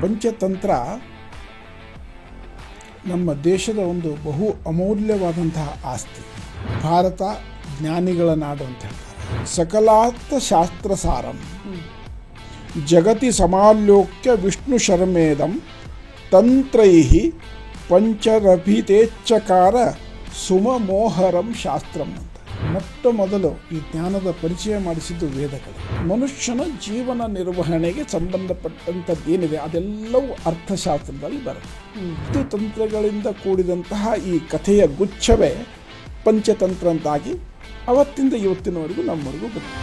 ಪಂಚತಂತ್ರ ನಮ್ಮ ದೇಶದ ಒಂದು ಬಹು ಅಮೂಲ್ಯವಾದಂತಹ ಆಸ್ತಿ. ಭಾರತ ಜ್ಞಾನಿಗಳ ನಾಡು ಅಂತ ಹೇಳ್ತಾರೆ. ಸಕಲಾರ್ಥ ಶಾಸ್ತ್ರ ಸಾರಂ ಜಗತಿ ಸಮಾಲೋಕ್ಯ ವಿಷ್ಣು ಶರ್ಮೇದಂ ತಂತ್ರೈಃ ಪಂಚರಭಿತೇಚ್ಛಕಾರ ಸುಮಮೋಹರಂ ಶಾಸ್ತ್ರಂ ಅಂತ. ಮೊಟ್ಟ ಮೊದಲು ಈ ಜ್ಞಾನದ ಪರಿಚಯ ಮಾಡಿಸಿದ್ದು ವೇದಗಳು. ಮನುಷ್ಯನ ಜೀವನ ನಿರ್ವಹಣೆಗೆ ಸಂಬಂಧಪಟ್ಟಂಥದ್ದೇನಿದೆ ಅದೆಲ್ಲವೂ ಅರ್ಥಶಾಸ್ತ್ರದಲ್ಲಿ ಬರುತ್ತೆ. ಇದು ತಂತ್ರಗಳಿಂದ ಕೂಡಿದಂತಹ ಈ ಕಥೆಯ ಗುಚ್ಛವೇ ಪಂಚತಂತ್ರ ಅಂತಾಗಿ ಅವತ್ತಿಂದ ಇವತ್ತಿನವರೆಗೂ ನಮ್ಮವರೆಗೂ ಬರುತ್ತೆ.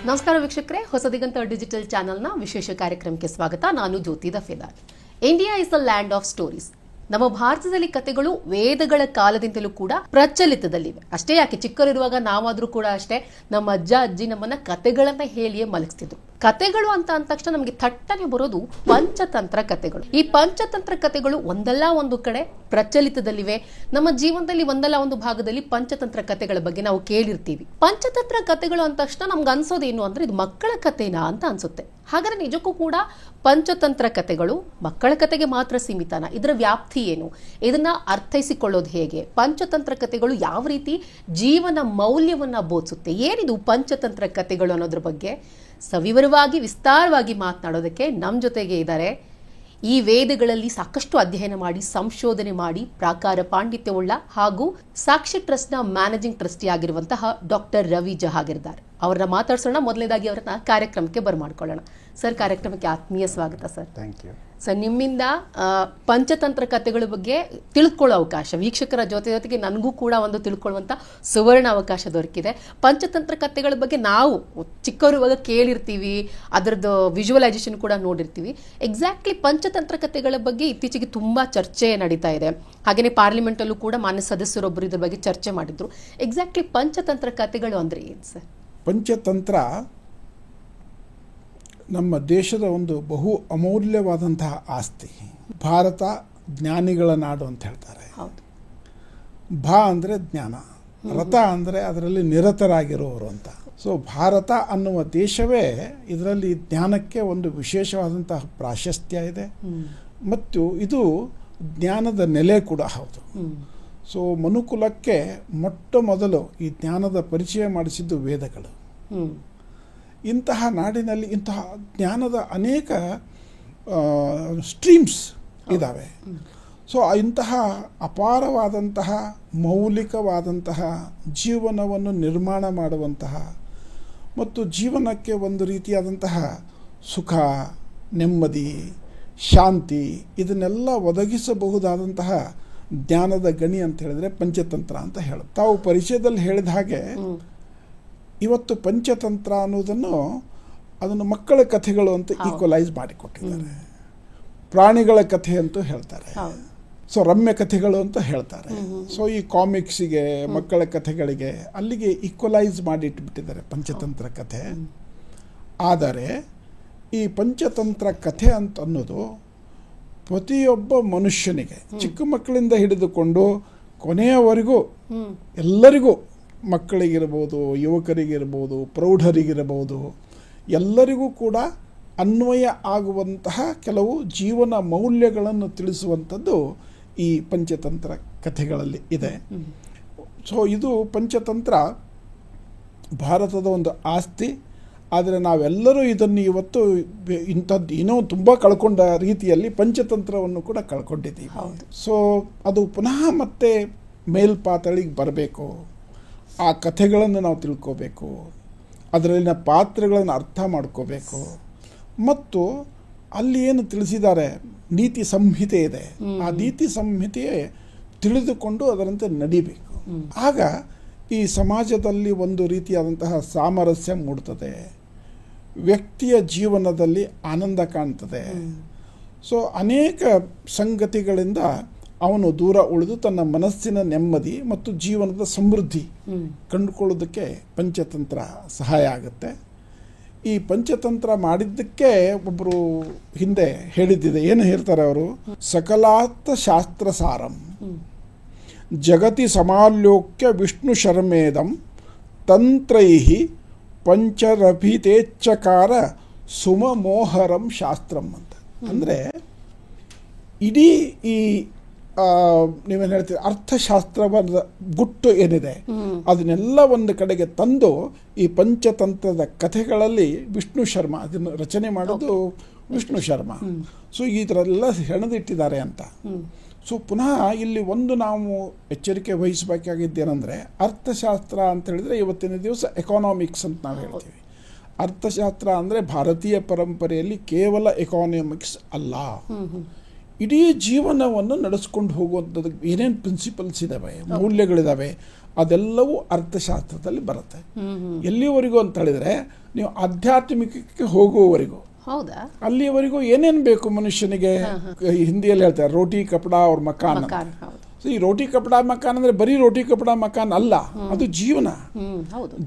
ನಮಸ್ಕಾರ ವೀಕ್ಷಕರೇ, ಹೊಸ ದಿಗಂತ ಡಿಜಿಟಲ್ ಚಾನೆಲ್ನ ವಿಶೇಷ ಕಾರ್ಯಕ್ರಮಕ್ಕೆ ಸ್ವಾಗತ. ನಾನು Jyoti Dafedar. India is a land of stories. ನಮ್ಮ ಭಾರತದಲ್ಲಿ ಕಥೆಗಳು ವೇದಗಳ ಕಾಲದಿಂದಲೂ ಕೂಡ ಪ್ರಚಲಿತದಲ್ಲಿವೆ. ಅಷ್ಟೇ ಯಾಕೆ, ಚಿಕ್ಕವರಿರುವಾಗ ನಾವಾದ್ರೂ ಕೂಡ ಅಷ್ಟೇ ನಮ್ಮ ಅಜ್ಜ ಅಜ್ಜಿ ನಮ್ಮನ್ನ ಕಥೆಗಳನ್ನ ಹೇಳಿಯೇ ಮಲಗಿಸ್ತಿದ್ರು. ಕಥೆಗಳು ಅಂತ ಅಂದ ತಕ್ಷಣ ನಮಗೆ ಥಟ್ಟನೆ ಬರೋದು ಪಂಚತಂತ್ರ ಕಥೆಗಳು. ಈ ಪಂಚತಂತ್ರ ಕಥೆಗಳು ಒಂದಲ್ಲ ಒಂದು ಕಡೆ ಪ್ರಚಲಿತದಲ್ಲಿವೆ. ನಮ್ಮ ಜೀವನದಲ್ಲಿ ಒಂದಲ್ಲ ಒಂದು ಭಾಗದಲ್ಲಿ ಪಂಚತಂತ್ರ ಕಥೆಗಳ ಬಗ್ಗೆ ನಾವು ಕೇಳಿರ್ತೀವಿ. ಪಂಚತಂತ್ರ ಕಥೆಗಳು ಅಂದ ತಕ್ಷಣ ನಮ್ಗೆ ಅನ್ಸೋದೇನು ಅಂದ್ರೆ ಇದು ಮಕ್ಕಳ ಕಥೆನಾ ಅಂತ ಅನ್ಸುತ್ತೆ. ಹಾಗಾದ್ರೆ ನಿಜಕ್ಕೂ ಕೂಡ ಪಂಚತಂತ್ರ ಕಥೆಗಳು ಮಕ್ಕಳ ಕಥೆಗೆ ಮಾತ್ರ ಸೀಮಿತನ? ಇದರ ವ್ಯಾಪ್ತಿ ಏನು? ಇದನ್ನ ಅರ್ಥೈಸಿಕೊಳ್ಳೋದು ಹೇಗೆ? ಪಂಚತಂತ್ರ ಕಥೆಗಳು ಯಾವ ರೀತಿ ಜೀವನ ಮೌಲ್ಯವನ್ನ ಬೋಧಿಸುತ್ತೆ? ಏನಿದು ಪಂಚತಂತ್ರ ಕಥೆಗಳು ಅನ್ನೋದ್ರ ಬಗ್ಗೆ ಸವಿವರವಾಗಿ ವಿಸ್ತಾರವಾಗಿ ಮಾತನಾಡೋದಕ್ಕೆ ನಮ್ಮ ಜೊತೆಗೆ ಇದ್ದಾರೆ ಈ ವೇದಗಳಲ್ಲಿ ಸಾಕಷ್ಟು ಅಧ್ಯಯನ ಮಾಡಿ ಸಂಶೋಧನೆ ಮಾಡಿ ಪ್ರಾಕಾರ ಪಾಂಡಿತ್ಯವುಳ್ಳ ಹಾಗೂ ಸಾಕ್ಷಿ ಟ್ರಸ್ಟ್ನ ಮ್ಯಾನೇಜಿಂಗ್ ಟ್ರಸ್ಟಿ ಆಗಿರುವಂತಹ ಡಾಕ್ಟರ್ ರವಿ ಜಹಾಗಿರ್ದಾರ್ ಅವ್ರನ್ನ ಮಾತಾಡ್ಸೋಣ. ಮೊದಲನೇದಾಗಿ ಅವರನ್ನ ಕಾರ್ಯಕ್ರಮಕ್ಕೆ ಬರಮಾಡ್ಕೊಳ್ಳೋಣ. ಸರ್, ಕಾರ್ಯಕ್ರಮಕ್ಕೆ ಆತ್ಮೀಯ ಸ್ವಾಗತ. Sir, thank you. ಸರ್, ನಿಮ್ಮಿಂದ ಪಂಚತಂತ್ರ ಕಥೆಗಳ ಬಗ್ಗೆ ತಿಳ್ಕೊಳ್ಳೋ ಅವಕಾಶ, ವೀಕ್ಷಕರ ಜೊತೆಗೆ ನನಗೂ ಕೂಡ ಒಂದು ತಿಳ್ಕೊಳ್ಳುವಂಥ ಸುವರ್ಣ ಅವಕಾಶ ದೊರಕಿದೆ. ಪಂಚತಂತ್ರ ಕಥೆಗಳ ಬಗ್ಗೆ ನಾವು ಚಿಕ್ಕವರಿರುವಾಗ ಕೇಳಿರ್ತೀವಿ, ಅದರದ್ದು ವಿಜುವಲೈಸೇಷನ್ ಕೂಡ ನೋಡಿರ್ತೀವಿ. ಎಕ್ಸಾಕ್ಟ್ಲಿ ಪಂಚತಂತ್ರ ಕಥೆಗಳ ಬಗ್ಗೆ ಇತ್ತೀಚೆಗೆ ತುಂಬಾ ಚರ್ಚೆ ನಡೀತಾ ಇದೆ. ಹಾಗೆಯೇ ಪಾರ್ಲಿಮೆಂಟಲ್ಲೂ ಕೂಡ ಮಾನ್ಯ ಸದಸ್ಯರೊಬ್ಬರು ಇದ್ರ ಬಗ್ಗೆ ಚರ್ಚೆ ಮಾಡಿದ್ರು. ಎಕ್ಸಾಕ್ಟ್ಲಿ ಪಂಚತಂತ್ರ ಕಥೆಗಳು ಅಂದ್ರೆ ಏನು ಸರ್? ಪಂಚತಂತ್ರ ನಮ್ಮ ದೇಶದ ಒಂದು ಬಹು ಅಮೂಲ್ಯವಾದಂತಹ ಆಸ್ತಿ. ಭಾರತ ಜ್ಞಾನಿಗಳ ನಾಡು ಅಂತ ಹೇಳ್ತಾರೆ. ಭಾ ಅಂದರೆ ಜ್ಞಾನ, ರಥ ಅಂದರೆ ಅದರಲ್ಲಿ ನಿರತರಾಗಿರೋರು ಅಂತ. ಸೊ ಭಾರತ ಅನ್ನುವ ದೇಶವೇ ಇದರಲ್ಲಿ ಜ್ಞಾನಕ್ಕೆ ಒಂದು ವಿಶೇಷವಾದಂತಹ ಪ್ರಾಶಸ್ತ್ಯ ಇದೆ ಮತ್ತು ಇದು ಜ್ಞಾನದ ನೆಲೆ ಕೂಡ ಹೌದು. ಸೊ ಮನುಕುಲಕ್ಕೆ ಮೊಟ್ಟ ಮೊದಲು ಈ ಜ್ಞಾನದ ಪರಿಚಯ ಮಾಡಿಸಿದ್ದು ವೇದಗಳು. ಇಂತಹ ನಾಡಿನಲ್ಲಿ ಇಂತಹ ಜ್ಞಾನದ ಅನೇಕ ಸ್ಟ್ರೀಮ್ಸ್ ಇದ್ದಾವೆ. ಸೊ ಇಂತಹ ಅಪಾರವಾದಂತಹ ಮೌಲಿಕವಾದಂತಹ ಜೀವನವನ್ನು ನಿರ್ಮಾಣ ಮಾಡುವಂತಹ ಮತ್ತು ಜೀವನಕ್ಕೆ ಒಂದು ರೀತಿಯಾದಂತಹ ಸುಖ, ನೆಮ್ಮದಿ, ಶಾಂತಿ ಇದನ್ನೆಲ್ಲ ಒದಗಿಸಬಹುದಾದಂತಹ ಜ್ಞಾನದ ಗಣಿ ಅಂತ ಹೇಳಿದ್ರೆ ಪಂಚತಂತ್ರ ಅಂತ ಹೇಳುತ್ತೆ. ತಾವು ಪರಿಚಯದಲ್ಲಿ ಹೇಳಿದ ಹಾಗೆ ಇವತ್ತು ಪಂಚತಂತ್ರ ಅನ್ನೋದನ್ನು ಅದನ್ನು ಮಕ್ಕಳ ಕಥೆಗಳು ಅಂತ ಈಕ್ವಲೈಸ್ ಮಾಡಿಕೊಟ್ಟಿದ್ದಾರೆ. ಪ್ರಾಣಿಗಳ ಕಥೆ ಅಂತೂ ಹೇಳ್ತಾರೆ. ಸೊ ರಮ್ಯ ಕಥೆಗಳು ಅಂತ ಹೇಳ್ತಾರೆ. ಸೊ ಈ ಕಾಮಿಕ್ಸಿಗೆ, ಮಕ್ಕಳ ಕಥೆಗಳಿಗೆ ಅಲ್ಲಿಗೆ ಈಕ್ವಲೈಸ್ ಮಾಡಿಟ್ಬಿಟ್ಟಿದ್ದಾರೆ ಪಂಚತಂತ್ರ ಕಥೆ. ಆದರೆ ಈ ಪಂಚತಂತ್ರ ಕಥೆ ಅಂತ ಅನ್ನೋದು ಪ್ರತಿಯೊಬ್ಬ ಮನುಷ್ಯನಿಗೆ ಚಿಕ್ಕ ಮಕ್ಕಳಿಂದ ಹಿಡಿದುಕೊಂಡು ಕೊನೆಯವರೆಗೂ ಎಲ್ಲರಿಗೂ, ಮಕ್ಕಳಿಗಿರ್ಬೋದು, ಯುವಕರಿಗಿರ್ಬೋದು, ಪ್ರೌಢರಿಗಿರಬಹುದು, ಎಲ್ಲರಿಗೂ ಕೂಡ ಅನ್ವಯ ಆಗುವಂತಹ ಕೆಲವು ಜೀವನ ಮೌಲ್ಯಗಳನ್ನು ತಿಳಿಸುವಂಥದ್ದು ಈ ಪಂಚತಂತ್ರ ಕಥೆಗಳಲ್ಲಿ ಇದೆ. ಸೊ ಇದು ಪಂಚತಂತ್ರ ಭಾರತದ ಒಂದು ಆಸ್ತಿ. ಆದರೆ ನಾವೆಲ್ಲರೂ ಇದನ್ನು ಇವತ್ತು ಇಂಥದ್ದು ಏನೋ ತುಂಬ ಕಳ್ಕೊಂಡ ರೀತಿಯಲ್ಲಿ ಪಂಚತಂತ್ರವನ್ನು ಕೂಡ ಕಳ್ಕೊಂಡಿದ್ದೀವಿ. ಸೊ ಅದು ಪುನಃ ಮತ್ತೆ ಮೇಲ್ಪಾತಳಿಗೆ ಬರಬೇಕು. ಆ ಕಥೆಗಳನ್ನು ನಾವು ತಿಳ್ಕೋಬೇಕು, ಅದರಲ್ಲಿನ ಪಾತ್ರಗಳನ್ನು ಅರ್ಥ ಮಾಡ್ಕೋಬೇಕು ಮತ್ತು ಅಲ್ಲಿ ಏನು ತಿಳಿಸಿದ್ದಾರೆ ನೀತಿ ಸಂಹಿತೆ ಇದೆ, ಆ ನೀತಿ ಸಂಹಿತೆಯೇ ತಿಳಿದುಕೊಂಡು ಅದರಂತೆ ನಡಿಬೇಕು. ಆಗ ಈ ಸಮಾಜದಲ್ಲಿ ಒಂದು ರೀತಿಯಾದಂತಹ ಸಾಮರಸ್ಯ ಮೂಡ್ತದೆ, ವ್ಯಕ್ತಿಯ ಜೀವನದಲ್ಲಿ ಆನಂದ ಕಾಣ್ತದೆ. ಸೊ ಅನೇಕ ಸಂಗತಿಗಳಿಂದ ಅವನು ದೂರ ಉಳಿದು ತನ್ನ ಮನಸ್ಸಿನ ನೆಮ್ಮದಿ ಮತ್ತು ಜೀವನದ ಸಮೃದ್ಧಿ ಕಂಡುಕೊಳ್ಳೋದಕ್ಕೆ ಪಂಚತಂತ್ರ ಸಹಾಯ ಆಗುತ್ತೆ. ಈ ಪಂಚತಂತ್ರ ಮಾಡಿದ್ದಕ್ಕೆ ಒಬ್ಬರು ಹಿಂದೆ ಹೇಳಿದ್ದಿದೆ. ಏನು ಹೇಳ್ತಾರೆ ಅವರು? ಸಕಲಾರ್ಥ ಶಾಸ್ತ್ರ ಸಾರಂ ಜಗತಿ ಸಮಾಲೋಕ್ಯ ವಿಷ್ಣು ಶರ್ಮೇದಂ ತಂತ್ರೈಃ ಪಂಚರಭಿತೇಚ್ಛಕಾರ ಸುಮಮೋಹರಂ ಶಾಸ್ತ್ರಂ ಅಂತ. ಅಂದರೆ ಇಡೀ ಈ ನೀವೇನು ಹೇಳ್ತೀರಿ ಅರ್ಥಶಾಸ್ತ್ರದ ಗುಟ್ಟು ಏನಿದೆ ಅದನ್ನೆಲ್ಲ ಒಂದು ಕಡೆಗೆ ತಂದು ಈ ಪಂಚತಂತ್ರದ ಕಥೆಗಳಲ್ಲಿ ವಿಷ್ಣು ಶರ್ಮಾ ಅದನ್ನು ರಚನೆ ಮಾಡೋದು ವಿಷ್ಣು ಶರ್ಮಾ. ಸೊ ಇದರೆಲ್ಲ ಹೆಣದಿಟ್ಟಿದ್ದಾರೆ ಅಂತ. ಸೊ ಪುನಃ ಇಲ್ಲಿ ಒಂದು ನಾವು ಎಚ್ಚರಿಕೆ ವಹಿಸಬೇಕಾಗಿದ್ದೇನೆಂದರೆ ಅರ್ಥಶಾಸ್ತ್ರ ಅಂತ ಹೇಳಿದರೆ ಇವತ್ತಿನ ದಿವಸ ಎಕಾನಾಮಿಕ್ಸ್ ಅಂತ ನಾವು ಹೇಳ್ತೀವಿ. ಅರ್ಥಶಾಸ್ತ್ರ ಅಂದರೆ ಭಾರತೀಯ ಪರಂಪರೆಯಲ್ಲಿ ಕೇವಲ ಎಕಾನಾಮಿಕ್ಸ್ ಅಲ್ಲ, ಇಡೀ ಜೀವನವನ್ನು ನಡೆಸ್ಕೊಂಡು ಹೋಗುವಂಥದ್ದು ಏನೇನು ಪ್ರಿನ್ಸಿಪಲ್ಸ್ ಇದ್ದಾವೆ, ಮೌಲ್ಯಗಳಿದ್ದಾವೆ, ಅದೆಲ್ಲವೂ ಅರ್ಥಶಾಸ್ತ್ರದಲ್ಲಿ ಬರುತ್ತೆ. ಎಲ್ಲಿವರೆಗೂ ಅಂತ ಹೇಳಿದರೆ ನೀವು ಆಧ್ಯಾತ್ಮಿಕಕ್ಕೆ ಹೋಗುವವರೆಗೂ, ಹೌದಾ, ಅಲ್ಲಿಯವರೆಗೂ ಏನೇನು ಬೇಕು ಮನುಷ್ಯನಿಗೆ, ಹಿಂದಿಯಲ್ಲಿ ಹೇಳ್ತಾರೆ ರೋಟಿ ಕಪಡಾ ಅವ್ರ ಮಕಾನ್. ಸೊ ಈ ರೋಟಿ ಕಪಡಾ ಮಕಾನ್ ಅಂದರೆ ಬರೀ ರೋಟಿ ಕಪಡಾ ಮಕಾನ್ ಅಲ್ಲ, ಅದು ಜೀವನ.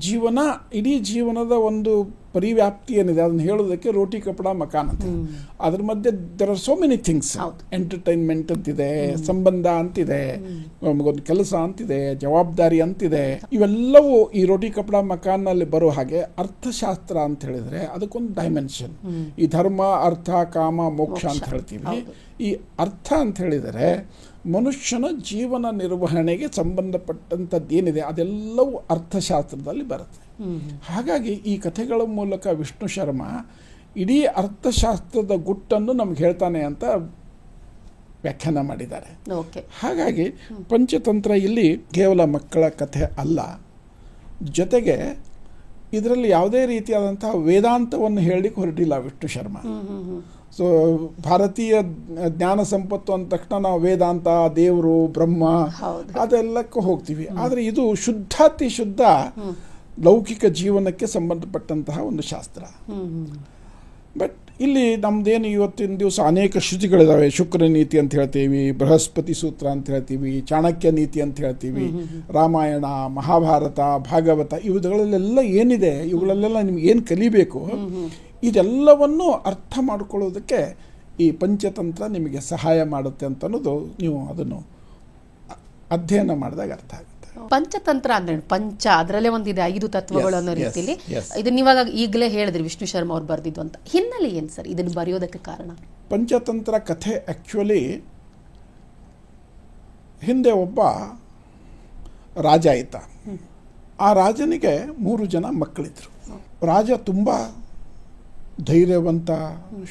ಜೀವನ, ಇಡೀ ಜೀವನದ ಒಂದು ಪರಿವ್ಯಾಪ್ತಿ ಏನಿದೆ ಅದನ್ನು ಹೇಳೋದಕ್ಕೆ ರೋಟಿ ಕಪಡಾ ಮಕಾನ್ ಅಂತ. ಅದ್ರ ಮಧ್ಯೆ there are so many things. Entertainment ಅಂತಿದೆ, ಸಂಬಂಧ ಅಂತಿದೆ, ಒಂದು ಕೆಲಸ ಅಂತಿದೆ, ಜವಾಬ್ದಾರಿ ಅಂತಿದೆ. ಇವೆಲ್ಲವೂ ಈ ರೋಟಿ ಕಪಡಾ ಮಕಾನ್ನಲ್ಲಿ ಬರೋ ಹಾಗೆ ಅರ್ಥಶಾಸ್ತ್ರ ಅಂತ ಹೇಳಿದ್ರೆ ಅದಕ್ಕೊಂದು ಡೈಮೆನ್ಷನ್. ಈ ಧರ್ಮ, ಅರ್ಥ, ಕಾಮ, ಮೋಕ್ಷ ಅಂತ ಹೇಳ್ತೀವಿ. ಈ ಅರ್ಥ ಅಂತ ಹೇಳಿದರೆ ಮನುಷ್ಯನ ಜೀವನ ನಿರ್ವಹಣೆಗೆ ಸಂಬಂಧಪಟ್ಟಂಥದ್ದು ಏನಿದೆ ಅದೆಲ್ಲವೂ ಅರ್ಥಶಾಸ್ತ್ರದಲ್ಲಿ ಬರುತ್ತೆ. ಹಾಗಾಗಿ ಈ ಕಥೆಗಳ ಮೂಲಕ ವಿಷ್ಣು ಶರ್ಮಾ ಇಡೀ ಅರ್ಥಶಾಸ್ತ್ರದ ಗುಟ್ಟನ್ನು ನಮ್ಗೆ ಹೇಳ್ತಾನೆ ಅಂತ ವ್ಯಾಖ್ಯಾನ ಮಾಡಿದ್ದಾರೆ. ಹಾಗಾಗಿ ಪಂಚತಂತ್ರ ಇಲ್ಲಿ ಕೇವಲ ಮಕ್ಕಳ ಕಥೆ ಅಲ್ಲ, ಜೊತೆಗೆ ಇದರಲ್ಲಿ ಯಾವುದೇ ರೀತಿಯಾದಂತಹ ವೇದಾಂತವನ್ನು ಹೇಳಲಿಕ್ಕೆ ಹೊರಟಿಲ್ಲ ವಿಷ್ಣು ಶರ್ಮಾ. ಸೊ ಭಾರತೀಯ ಜ್ಞಾನ ಸಂಪತ್ತು ಅಂದ ತಕ್ಷಣ ನಾವು ವೇದಾಂತ, ದೇವರು, ಬ್ರಹ್ಮ ಅದೆಲ್ಲಕ್ಕೂ ಹೋಗ್ತೀವಿ. ಆದರೆ ಇದು ಶುದ್ಧಾತಿ ಶುದ್ಧ ಲೌಕಿಕ ಜೀವನಕ್ಕೆ ಸಂಬಂಧಪಟ್ಟಂತಹ ಒಂದು ಶಾಸ್ತ್ರ. ಬಟ್ ಇಲ್ಲಿ ನಮ್ದೇನು ಇವತ್ತಿನ ದಿವಸ ಅನೇಕ ಶ್ರುತಿಗಳಿದಾವೆ. ಶುಕ್ರ ನೀತಿ ಅಂತ ಹೇಳ್ತೀವಿ, ಬೃಹಸ್ಪತಿ ಸೂತ್ರ ಅಂತ ಹೇಳ್ತೀವಿ, ಚಾಣಕ್ಯ ನೀತಿ ಅಂತ ಹೇಳ್ತೀವಿ, ರಾಮಾಯಣ, ಮಹಾಭಾರತ, ಭಾಗವತ, ಇವುಗಳಲ್ಲೆಲ್ಲ ಏನಿದೆ, ಇವುಗಳಲ್ಲೆಲ್ಲ ನಿಮ್ಗೆ ಏನು ಕಲಿಬೇಕು, ಇದೆಲ್ಲವನ್ನು ಅರ್ಥ ಮಾಡಿಕೊಳ್ಳೋದಕ್ಕೆ ಈ ಪಂಚತಂತ್ರ ನಿಮಗೆ ಸಹಾಯ ಮಾಡುತ್ತೆ ಅಂತ ಅನ್ನೋದು ನೀವು ಅದನ್ನು ಅಧ್ಯಯನ ಮಾಡಿದಾಗ ಅರ್ಥ ಆಗುತ್ತೆ. ಪಂಚತಂತ್ರ ಅಂದ್ರೆ ಪಂಚ, ಅದರಲ್ಲೇ ಒಂದಿದೆ 5 ತತ್ವಗಳು ಅನ್ನೋ ರೀತಿಯಲ್ಲಿ. ಇದನ್ನ ಇವಾಗ ಈಗಲೇ ಹೇಳಿದ್ರಿ ವಿಷ್ಣು ಶರ್ಮಾ ಅವ್ರು ಬರೆದಿದ್ದು ಅಂತ. ಹಿನ್ನೆಲೆ ಏನು ಸರ್ ಇದನ್ನು ಬರೆಯೋದಕ್ಕೆ ಕಾರಣ? ಪಂಚತಂತ್ರ ಕಥೆ ಆ್ಯಕ್ಚುಲಿ ಹಿಂದೆ ಒಬ್ಬ ರಾಜ ಇದ್ದ. ಆ ರಾಜನಿಗೆ 3 ಜನ ಮಕ್ಕಳಿದ್ರು. ರಾಜ ತುಂಬ ಧೈರ್ಯವಂತ,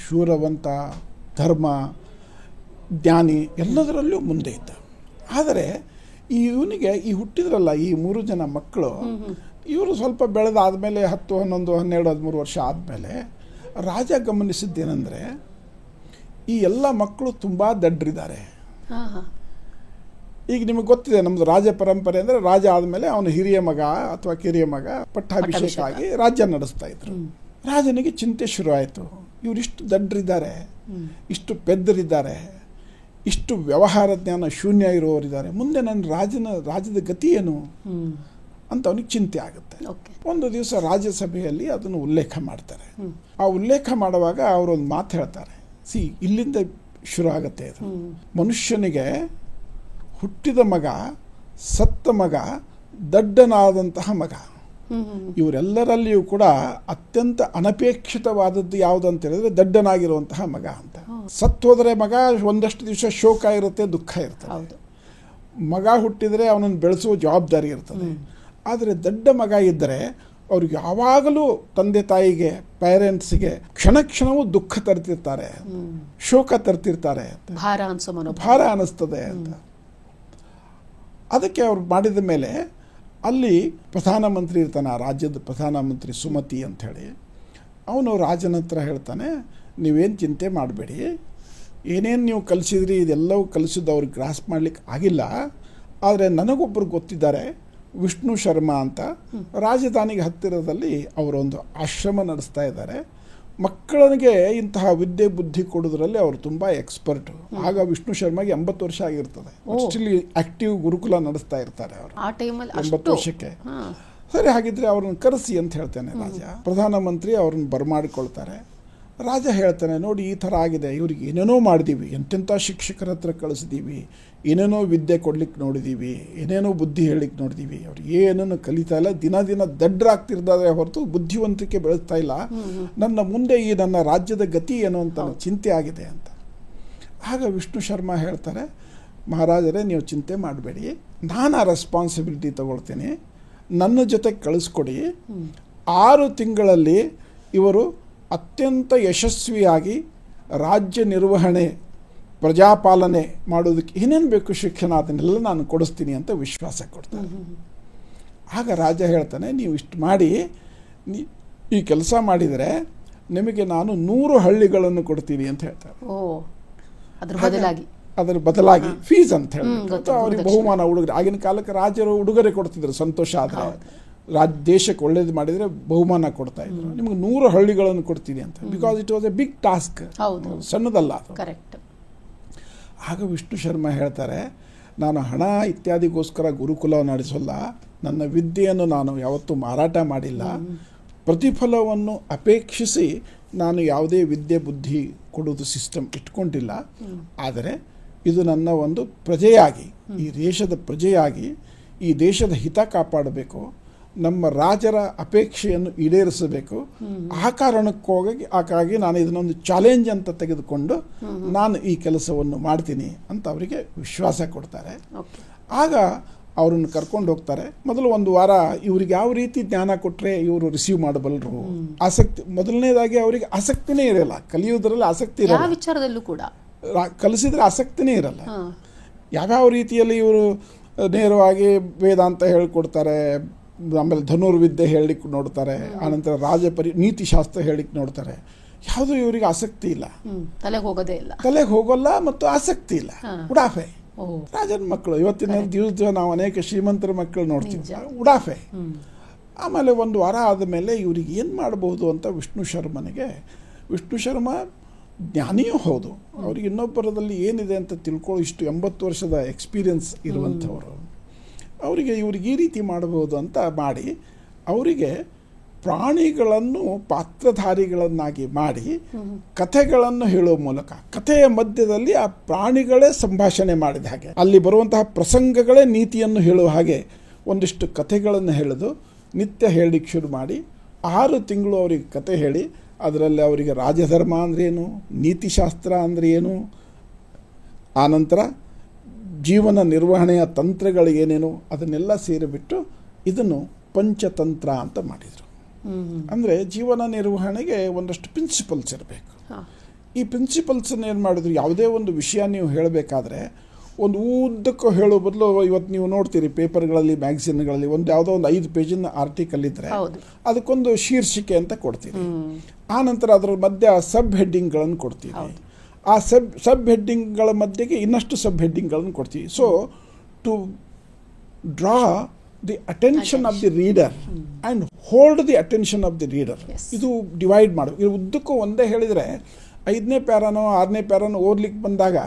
ಶೂರವಂತ, ಧರ್ಮ, ಜ್ಞಾನಿ, ಎಲ್ಲದರಲ್ಲೂ ಮುಂದೆ ಇದ್ದ. ಆದರೆ ಇವನಿಗೆ ಈ ಹುಟ್ಟಿದ್ರಲ್ಲ ಈ 3 ಜನ ಮಕ್ಕಳು, ಇವರು ಸ್ವಲ್ಪ ಬೆಳೆದಾದ್ಮೇಲೆ 10, 11, 12, 13 ವರ್ಷ ಆದಮೇಲೆ ರಾಜ ಗಮನಿಸಿದ್ದೇನೆಂದರೆ ಈ ಎಲ್ಲ ಮಕ್ಕಳು ತುಂಬ ದಡ್ರಿದ್ದಾರೆ. ಈಗ ನಿಮಗೆ ಗೊತ್ತಿದೆ ನಮ್ಮದು ರಾಜ ಪರಂಪರೆ ಅಂದರೆ ರಾಜ ಆದಮೇಲೆ ಅವನು ಹಿರಿಯ ಮಗ ಅಥವಾ ಕಿರಿಯ ಮಗ ಪಟ್ಟಾಭಿಷೇಕ ಆಗಿ ರಾಜ್ಯ ನಡೆಸ್ತಾ ಇದ್ರು. ರಾಜನಿಗೆ ಚಿಂತೆ ಶುರು ಆಯಿತು, ಇವರಿಷ್ಟು ದಡ್ರಿದ್ದಾರೆ, ಇಷ್ಟು ಪೆದ್ದರಿದ್ದಾರೆ, ಇಷ್ಟು ವ್ಯವಹಾರ ಜ್ಞಾನ ಶೂನ್ಯ ಇರುವವರಿದ್ದಾರೆ, ಮುಂದೆ ನನ್ನ ರಾಜ್ಯದ ಗತಿ ಏನು ಅಂತ ಅವನಿಗೆ ಚಿಂತೆ ಆಗುತ್ತೆ. ಒಂದು ದಿವಸ ರಾಜ್ಯಸಭೆಯಲ್ಲಿ ಅದನ್ನು ಉಲ್ಲೇಖ ಮಾಡ್ತಾರೆ. ಆ ಉಲ್ಲೇಖ ಮಾಡುವಾಗ ಅವರೊಂದು ಮಾತು ಹೇಳ್ತಾರೆ. ಇಲ್ಲಿಂದ ಶುರು ಆಗುತ್ತೆ ಇದು. ಮನುಷ್ಯನಿಗೆ ಹುಟ್ಟಿದ ಮಗ, ಸತ್ತ ಮಗ, ದಡ್ಡನಾದಂತಹ ಮಗ, ಇವರೆಲ್ಲರಲ್ಲಿಯೂ ಕೂಡ ಅತ್ಯಂತ ಅನಪೇಕ್ಷಿತವಾದದ್ದು ಯಾವುದು ಅಂತ ಹೇಳಿದ್ರೆ ದಡ್ಡನಾಗಿರುವಂತಹ ಮಗ ಅಂತ. ಸತ್ತೋದ್ರೆ ಮಗ ಒಂದಷ್ಟು ದಿವಸ ಶೋಕ ಇರುತ್ತೆ, ದುಃಖ ಇರ್ತದೆ. ಮಗ ಹುಟ್ಟಿದರೆ ಅವನನ್ನು ಬೆಳೆಸುವ ಜವಾಬ್ದಾರಿ ಇರ್ತದೆ. ಆದರೆ ದಡ್ಡ ಮಗ ಇದ್ದರೆ ಅವ್ರಿಗೆ ಯಾವಾಗಲೂ ತಂದೆ ತಾಯಿಗೆ, ಪೇರೆಂಟ್ಸ್ಗೆ ಕ್ಷಣ ಕ್ಷಣವೂ ದುಃಖ ತರ್ತಿರ್ತಾರೆ, ಶೋಕ ತರ್ತಿರ್ತಾರೆ, ಭಾರ ಅನ್ನಿಸ್ತದೆ ಅಂತ. ಅದಕ್ಕೆ ಅವ್ರು ಮಾಡಿದ ಮೇಲೆ ಅಲ್ಲಿ ಪ್ರಧಾನಮಂತ್ರಿ ಇರ್ತಾನೆ, ಆ ರಾಜ್ಯದ ಪ್ರಧಾನಮಂತ್ರಿ ಸುಮತಿ ಅಂಥೇಳಿ. ಅವನು ರಾಜನ ಹತ್ರ ಹೇಳ್ತಾನೆ, ನೀವೇನು ಚಿಂತೆ ಮಾಡಬೇಡಿ, ಏನೇನು ನೀವು ಕಲಿಸಿದ್ರಿ ಇದೆಲ್ಲವೂ ಕಲಿಸಿದ್ದು ಅವ್ರಿಗೆ ಗ್ರಾಸ್ ಮಾಡಲಿಕ್ಕೆ ಆಗಿಲ್ಲ. ಆದರೆ ನನಗೊಬ್ಬರು ಗೊತ್ತಿದ್ದಾರೆ, ವಿಷ್ಣು ಶರ್ಮಾ ಅಂತ, ರಾಜಧಾನಿಗೆ ಹತ್ತಿರದಲ್ಲಿ ಅವರೊಂದು ಆಶ್ರಮ ನಡೆಸ್ತಾ ಇದ್ದಾರೆ. ಮಕ್ಕಳಿಗೆ ಇಂತಹ ವಿದ್ಯೆ ಬುದ್ಧಿ ಕೊಡೋದ್ರಲ್ಲಿ ಅವರು ತುಂಬ ಎಕ್ಸ್ಪರ್ಟು. ಆಗ ವಿಷ್ಣು ಶರ್ಮಾಗೆ 80 ವರ್ಷ ಆಗಿರ್ತದೆ. ಸ್ಟಿಲ್ ಆಕ್ಟಿವ್ ಗುರುಕುಲ ನಡೆಸ್ತಾ ಇರ್ತಾರೆ ಅವರು 80 ವರ್ಷಕ್ಕೆ. ಸರಿ, ಹಾಗಿದ್ರೆ ಅವ್ರನ್ನ ಕರೆಸಿ ಅಂತ ಹೇಳ್ತೇನೆ ರಾಜ. ಪ್ರಧಾನಮಂತ್ರಿ ಅವ್ರನ್ನ ಬರಮಾಡಿಕೊಳ್ತಾರೆ. ರಾಜ ಹೇಳ್ತಾನೆ, ನೋಡಿ ಈ ಥರ ಆಗಿದೆ, ಇವ್ರಿಗೆ ಏನೇನೋ ಮಾಡಿದ್ದೀವಿ, ಎಂತೆಂಥ ಶಿಕ್ಷಕರ ಹತ್ರ ಕಳಿಸಿದ್ದೀವಿ, ಏನೇನೋ ವಿದ್ಯೆ ಕೊಡ್ಲಿಕ್ಕೆ ನೋಡಿದ್ದೀವಿ, ಏನೇನೋ ಬುದ್ಧಿ ಹೇಳಲಿಕ್ಕೆ ನೋಡಿದ್ದೀವಿ, ಅವ್ರು ಏನನ್ನು ಕಲಿತಾ ಇಲ್ಲ, ದಿನ ದಿನ ದಡ್ಡರಾಗ್ತಿರ್ತಾರೆ ಹೊರತು ಬುದ್ಧಿವಂತಿಕೆ ಬೆಳೆಸ್ತಾ ಇಲ್ಲ, ನನ್ನ ಮುಂದೆ ಈ ನನ್ನ ರಾಜ್ಯದ ಗತಿ ಏನು ಅಂತ ಚಿಂತೆ ಆಗಿದೆ ಅಂತ. ಆಗ ವಿಷ್ಣು ಶರ್ಮಾ ಹೇಳ್ತಾರೆ, ಮಹಾರಾಜರೇ ನೀವು ಚಿಂತೆ ಮಾಡಬೇಡಿ, ನಾನು ಆ ರೆಸ್ಪಾನ್ಸಿಬಿಲಿಟಿ ತಗೊಳ್ತೀನಿ, ನನ್ನ ಜೊತೆ ಕಳಿಸ್ಕೊಡಿ, 6 ತಿಂಗಳಲ್ಲಿ ಇವರು ಅತ್ಯಂತ ಯಶಸ್ವಿಯಾಗಿ ರಾಜ್ಯ ನಿರ್ವಹಣೆ ಪ್ರಜಾಪಾಲನೆ ಮಾಡೋದಕ್ಕೆ ಏನೇನು ಬೇಕು ಶಿಕ್ಷಣ ಅದನ್ನೆಲ್ಲ ನಾನು ಕೊಡಿಸ್ತೀನಿ ಅಂತ ವಿಶ್ವಾಸ ಕೊಡ್ತಾರೆ. ಆಗ ರಾಜ ಹೇಳ್ತಾನೆ, ನೀವು ಇಷ್ಟು ಮಾಡಿ ಈ ಕೆಲಸ ಮಾಡಿದರೆ ನಿಮಗೆ ನಾನು 100 ಹಳ್ಳಿಗಳನ್ನು ಕೊಡ್ತೀನಿ ಅಂತ ಹೇಳ್ತಾರೆ. ಅದರ ಬದಲಾಗಿ ಫೀಸ್ ಅಂತ ಹೇಳಿ ಅವ್ರಿಗೆ ಬಹುಮಾನ, ಉಡುಗೊರೆ. ಆಗಿನ ಕಾಲಕ್ಕೆ ರಾಜರು ಉಡುಗೊರೆ ಕೊಡ್ತಿದ್ರು, ಸಂತೋಷ ಆದರೆ ದೇಶಕ್ಕೆ ಒಳ್ಳೇದು ಮಾಡಿದರೆ ಬಹುಮಾನ ಕೊಡ್ತಾ ಇದ್ರು. ನಿಮ್ಗೆ 100 ಹಳ್ಳಿಗಳನ್ನು ಕೊಡ್ತೀನಿ ಅಂತ, because it was a big task, ಸಣ್ಣದಲ್ಲ ಅದು. ಕರೆಕ್ಟ್. ಆಗ ವಿಷ್ಣು ಶರ್ಮಾ ಹೇಳ್ತಾರೆ, ನಾನು ಹಣ ಇತ್ಯಾದಿಗೋಸ್ಕರ ಗುರುಕುಲ ನಡೆಸೋಲ್ಲ, ನನ್ನ ವಿದ್ಯೆಯನ್ನು ನಾನು ಯಾವತ್ತೂ ಮಾರಾಟ ಮಾಡಿಲ್ಲ, ಪ್ರತಿಫಲವನ್ನು ಅಪೇಕ್ಷಿಸಿ ನಾನು ಯಾವುದೇ ವಿದ್ಯೆ ಬುದ್ಧಿ ಕೊಡೋದು ಸಿಸ್ಟಮ್ ಇಟ್ಕೊಂಡಿಲ್ಲ. ಆದರೆ ಇದು ನನ್ನ ಒಂದು ಪ್ರಜೆಯಾಗಿ, ಈ ದೇಶದ ಪ್ರಜೆಯಾಗಿ ಈ ದೇಶದ ಹಿತ ಕಾಪಾಡಬೇಕು, ನಮ್ಮ ರಾಜರ ಅಪೇಕ್ಷೆಯನ್ನು ಈಡೇರಿಸಬೇಕು, ಆ ಕಾರಣಕ್ಕಾಗಿ ನಾನು ಇದನ್ನೊಂದು ಚಾಲೆಂಜ್ ಅಂತ ತೆಗೆದುಕೊಂಡು ನಾನು ಈ ಕೆಲಸವನ್ನು ಮಾಡ್ತೀನಿ ಅಂತ ಅವರಿಗೆ ವಿಶ್ವಾಸ ಕೊಡ್ತಾರೆ. ಆಗ ಅವರನ್ನು ಕರ್ಕೊಂಡು ಹೋಗ್ತಾರೆ. ಮೊದಲು 1 ವಾರ ಇವ್ರಿಗೆ ಯಾವ ರೀತಿ ಜ್ಞಾನ ಕೊಟ್ಟರೆ ಇವರು ರಿಸೀವ್ ಮಾಡಬಲ್ಲರು, ಆಸಕ್ತಿ, ಮೊದಲನೇದಾಗಿ ಅವರಿಗೆ ಆಸಕ್ತಿನೇ ಇರಲ್ಲ, ಕಲಿಯುವುದರಲ್ಲಿ ಆಸಕ್ತಿ ಇರಲ್ಲ, ವಿಚಾರದಲ್ಲೂ ಕೂಡ ಕಲಿಸಿದ್ರೆ ಆಸಕ್ತಿನೇ ಇರಲ್ಲ. ಯಾವ್ಯಾವ ರೀತಿಯಲ್ಲಿ ಇವರು ನೇರವಾಗಿ ವೇದಾಂತ ಹೇಳಿಕೊಡ್ತಾರೆ, ಆಮೇಲೆ ಧನುರ್ವಿದ್ಯೆ ಹೇಳಲಿಕ್ಕೆ ನೋಡ್ತಾರೆ, ಆನಂತರ ನೀತಿಶಾಸ್ತ್ರ ಹೇಳಲಿಕ್ಕೆ ನೋಡ್ತಾರೆ, ಯಾವುದೂ ಇವರಿಗೆ ಆಸಕ್ತಿ ಇಲ್ಲ, ತಲೆಗೆ ಹೋಗೋಲ್ಲ ಮತ್ತು ಆಸಕ್ತಿ ಇಲ್ಲ. ಉಡಾಫೆ ರಾಜನ ಮಕ್ಕಳು. ಇವತ್ತಿನ ದಿವಸ ನಾವು ಅನೇಕ ಶ್ರೀಮಂತರ ಮಕ್ಕಳು ನೋಡ್ತೀವಿ, ಉಡಾಫೆ. ಆಮೇಲೆ 1 ವಾರ ಆದಮೇಲೆ ಇವ್ರಿಗೆ ಏನು ಮಾಡಬಹುದು ಅಂತ ವಿಷ್ಣು ಶರ್ಮಾ ಜ್ಞಾನಿಯೂ ಹೌದು, ಅವ್ರಿಗೆ ಇನ್ನೊಬ್ಬರದಲ್ಲಿ ಏನಿದೆ ಅಂತ ತಿಳ್ಕೊಳ್ಳೋ ಇಷ್ಟು 80 ವರ್ಷದ ಎಕ್ಸ್ಪೀರಿಯನ್ಸ್ ಇರುವಂಥವರು, ಇವ್ರಿಗೆ ಈ ರೀತಿ ಮಾಡಬಹುದು ಅಂತ ಮಾಡಿ ಅವರಿಗೆ ಪ್ರಾಣಿಗಳನ್ನು ಪಾತ್ರಧಾರಿಗಳನ್ನಾಗಿ ಮಾಡಿ ಕಥೆಗಳನ್ನು ಹೇಳುವ ಮೂಲಕ, ಕಥೆಯ ಮಧ್ಯದಲ್ಲಿ ಆ ಪ್ರಾಣಿಗಳೇ ಸಂಭಾಷಣೆ ಮಾಡಿದ ಹಾಗೆ, ಅಲ್ಲಿ ಬರುವಂತಹ ಪ್ರಸಂಗಗಳೇ ನೀತಿಯನ್ನು ಹೇಳುವ ಹಾಗೆ ಒಂದಿಷ್ಟು ಕಥೆಗಳನ್ನು ಹೇಳೋದು, ನಿತ್ಯ ಹೇಳಲಿಕ್ಕೆ ಶುರು ಮಾಡಿ 6 ತಿಂಗಳು ಅವರಿಗೆ ಕತೆ ಹೇಳಿ, ಅದರಲ್ಲಿ ಅವರಿಗೆ ರಾಜಧರ್ಮ ಅಂದರೆ ಏನು, ನೀತಿಶಾಸ್ತ್ರ ಅಂದರೆ ಏನು, ಆನಂತರ ಜೀವನ ನಿರ್ವಹಣೆಯ ತಂತ್ರಗಳು ಏನೇನು ಅದನ್ನೆಲ್ಲ ಸೇರಿಬಿಟ್ಟು ಇದನ್ನು ಪಂಚತಂತ್ರ ಅಂತ ಮಾಡಿದರು. ಅಂದರೆ ಜೀವನ ನಿರ್ವಹಣೆಗೆ ಒಂದಷ್ಟು ಪ್ರಿನ್ಸಿಪಲ್ಸ್ ಇರಬೇಕು. ಈ ಪ್ರಿನ್ಸಿಪಲ್ಸನ್ನು ಏನು ಮಾಡಿದ್ರು, ಯಾವುದೇ ಒಂದು ವಿಷಯ ನೀವು ಹೇಳಬೇಕಾದ್ರೆ ಒಂದು ಉದ್ದಕ್ಕೂ ಹೇಳೋ ಬದಲು, ಇವತ್ತು ನೀವು ನೋಡ್ತೀರಿ ಪೇಪರ್ಗಳಲ್ಲಿ, ಮ್ಯಾಗಝಿನ್ಗಳಲ್ಲಿ ಯಾವುದೋ ಒಂದು 5 ಪೇಜಿನ ಆರ್ಟಿಕಲ್ ಇದ್ದರೆ ಅದಕ್ಕೊಂದು ಶೀರ್ಷಿಕೆ ಅಂತ ಕೊಡ್ತೀವಿ, ಆನಂತರ ಅದರ ಮಧ್ಯೆ ಸಬ್ ಹೆಡ್ಡಿಂಗ್ಗಳನ್ನು ಕೊಡ್ತೀವಿ, ಆ ಸಬ್ ಹೆಡ್ಡಿಂಗ್ಗಳ ಮಧ್ಯೆಗೆ ಇನ್ನಷ್ಟು ಸಬ್ ಹೆಡ್ಡಿಂಗ್ಗಳನ್ನು ಕೊಡ್ತೀವಿ. So to draw the attention of the reader and hold the attention of the reader, ಇದು ಡಿವೈಡ್ ಮಾಡು. ಇದು ಉದ್ದಕ್ಕೂ ಒಂದೇ ಹೇಳಿದರೆ 5ನೇ ಪ್ಯಾರಾನೋ 6ನೇ ಪ್ಯಾರಾನೋ ಓದ್ಲಿಕ್ಕೆ ಬಂದಾಗ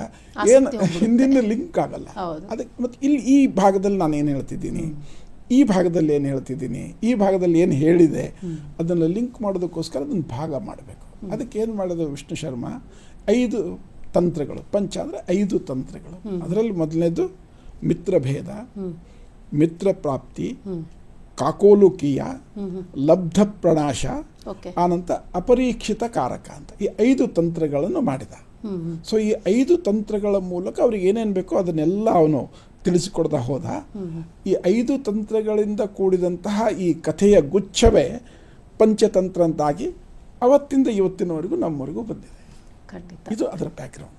ಏನು ಹಿಂದಿನ ಲಿಂಕ್ ಆಗಲ್ಲ. ಅದಕ್ಕೆ ಮತ್ತು ಇಲ್ಲಿ ಈ ಭಾಗದಲ್ಲಿ ನಾನು ಏನು ಹೇಳ್ತಿದ್ದೀನಿ, ಈ ಭಾಗದಲ್ಲಿ ಏನು ಹೇಳ್ತಿದ್ದೀನಿ, ಈ ಭಾಗದಲ್ಲಿ ಏನು ಹೇಳಿದೆ ಅದನ್ನು ಲಿಂಕ್ ಮಾಡೋದಕ್ಕೋಸ್ಕರ ಅದನ್ನು ಭಾಗ ಮಾಡಬೇಕು. ಅದಕ್ಕೆ ಏನು ಮಾಡೋದು ವಿಷ್ಣು ಶರ್ಮಾ, 5 ತಂತ್ರಗಳು, ಪಂಚ ಅಂದರೆ 5 ತಂತ್ರಗಳು. ಅದರಲ್ಲಿ ಮೊದಲನೇದು ಮಿತ್ರಭೇದ, ಮಿತ್ರ ಪ್ರಾಪ್ತಿ, ಕಾಕೋಲುಕೀಯ, ಲಬ್ಧ ಪ್ರಣಾಶ, ಆನಂತರ ಅಪರೀಕ್ಷಿತ ಕಾರಕ ಅಂತ ಈ 5 ತಂತ್ರಗಳನ್ನು ಮಾಡಿದ. ಸೊ ಈ 5 ತಂತ್ರಗಳ ಮೂಲಕ ಅವ್ರಿಗೆ ಏನೇನು ಬೇಕೋ ಅದನ್ನೆಲ್ಲ ಅವನು ತಿಳಿಸಿಕೊಡ್ತಾ ಹೋದ. ಈ 5 ತಂತ್ರಗಳಿಂದ ಕೂಡಿದಂತಹ ಈ ಕಥೆಯ ಗುಚ್ಛವೇ ಪಂಚತಂತ್ರ ಅಂತಾಗಿ ಅವತ್ತಿಂದ ಇವತ್ತಿನವರೆಗೂ ನಮ್ಮವರೆಗೂ ಬಂದಿದೆ. ಇದು ಅದರ ಬ್ಯಾಕ್ಗ್ರೌಂಡ್.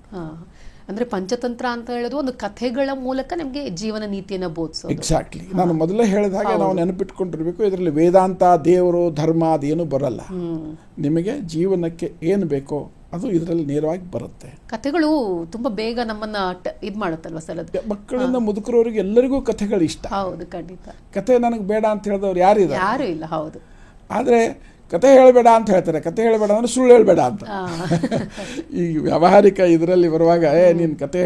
ಅಂದ್ರೆ ಪಂಚತಂತ್ರ ಅಂತ ಹೇಳೋದು ಒಂದು ಕಥೆಗಳ ಮೂಲಕ ನಮಗೆ ಜೀವನ ನೀತಿಯನ್ನು ಬೋಧಿಸೋದು. ಎಕ್ಸಾಕ್ಟ್ಲಿ, ನಾನು ಮೊದಲೇ ಹೇಳಿದ ಹಾಗೆ ನಾವು ನೆನಪಿಟ್ಕೊಂಡಿರ್ಬೇಕು, ಇದರಲ್ಲಿ ವೇದಾಂತ, ದೇವರು, ಧರ್ಮ ಅದೇನು ಬರಲ್ಲ. ನಿಮಗೆ ಜೀವನಕ್ಕೆ ಏನು ಬೇಕೋ ಅದು ಇದರಲ್ಲಿ ನೇರವಾಗಿ ಬರುತ್ತೆ. ಕಥೆಗಳು ತುಂಬಾ ಬೇಗ ನಮ್ಮನ್ನ ಇದು ಮಾಡುತ್ತಲ್ವ ಸರ್? ಮಕ್ಕಳಿಂದ ಮುದುಕರವರಿಗೆ ಎಲ್ಲರಿಗೂ ಕಥೆಗಳು ಇಷ್ಟ. ಹೌದು, ಖಂಡಿತ. ಕಥೆ ನನಗೆ ಬೇಡ ಅಂತ ಹೇಳಿದವ್ರು ಯಾರು ಇಲ್ಲ. ಹೌದು. ಆದರೆ ಕತೆ ಹೇಳಬೇಡ ಅಂತ ಹೇಳ್ತಾರೆ. ಕತೆ ಹೇಳಬೇಡ ಅಂದ್ರೆ ಸುಳ್ಳು ಹೇಳಬೇಡ ಅಂತ. ಈ ವ್ಯಾವಹಾರಿಕ ಇದರಲ್ಲಿ ಬರುವಾಗ ನೀನು ಕತೆ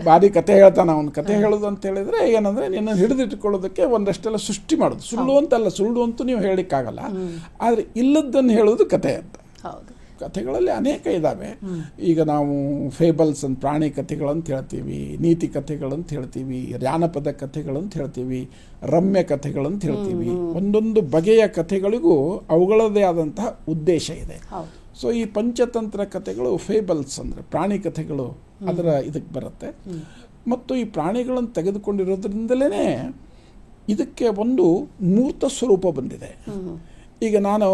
ಭಾರಿ ಕತೆ ಹೇಳ್ತಾನೆ ಅವನು. ಕತೆ ಹೇಳೋದು ಅಂತ ಹೇಳಿದ್ರೆ ಏನಂದ್ರೆ ನಿನ್ನ ಹಿಡಿದಿಟ್ಕೊಳ್ಳೋದಕ್ಕೆ ಒಂದಷ್ಟೆಲ್ಲ ಸೃಷ್ಟಿ ಮಾಡೋದು. ಸುಳ್ಳು ಅಂತಲ್ಲ, ಸುಳ್ಳು ಅಂತೂ ನೀವು ಹೇಳಿಕ್ಕಾಗಲ್ಲ, ಆದರೆ ಇಲ್ಲದನ್ನು ಹೇಳೋದು ಕತೆ ಅಂತ. ಕಥೆಗಳಲ್ಲಿ ಅನೇಕ ಇದ್ದಾವೆ. ಈಗ ನಾವು ಫೇಬಲ್ಸ್ ಅಂತ ಪ್ರಾಣಿ ಕಥೆಗಳಂತ ಹೇಳ್ತೀವಿ, ನೀತಿ ಕಥೆಗಳಂತ ಹೇಳ್ತೀವಿ, ಜಾನಪದ ಕಥೆಗಳಂತ ಹೇಳ್ತೀವಿ, ರಮ್ಯ ಕಥೆಗಳಂತ ಹೇಳ್ತೀವಿ. ಒಂದೊಂದು ಬಗೆಯ ಕಥೆಗಳಿಗೂ ಅವುಗಳದೇ ಆದಂತಹ ಉದ್ದೇಶ ಇದೆ. ಸೊ ಈ ಪಂಚತಂತ್ರ ಕಥೆಗಳು ಫೇಬಲ್ಸ್ ಅಂದರೆ ಪ್ರಾಣಿ ಕಥೆಗಳು ಅದರ ಇದಕ್ಕೆ ಬರುತ್ತೆ. ಮತ್ತು ಈ ಪ್ರಾಣಿಗಳನ್ನು ತೆಗೆದುಕೊಂಡಿರೋದ್ರಿಂದಲೇ ಇದಕ್ಕೆ ಒಂದು ಮೂರ್ತ ಸ್ವರೂಪ ಬಂದಿದೆ. ಈಗ ನಾನು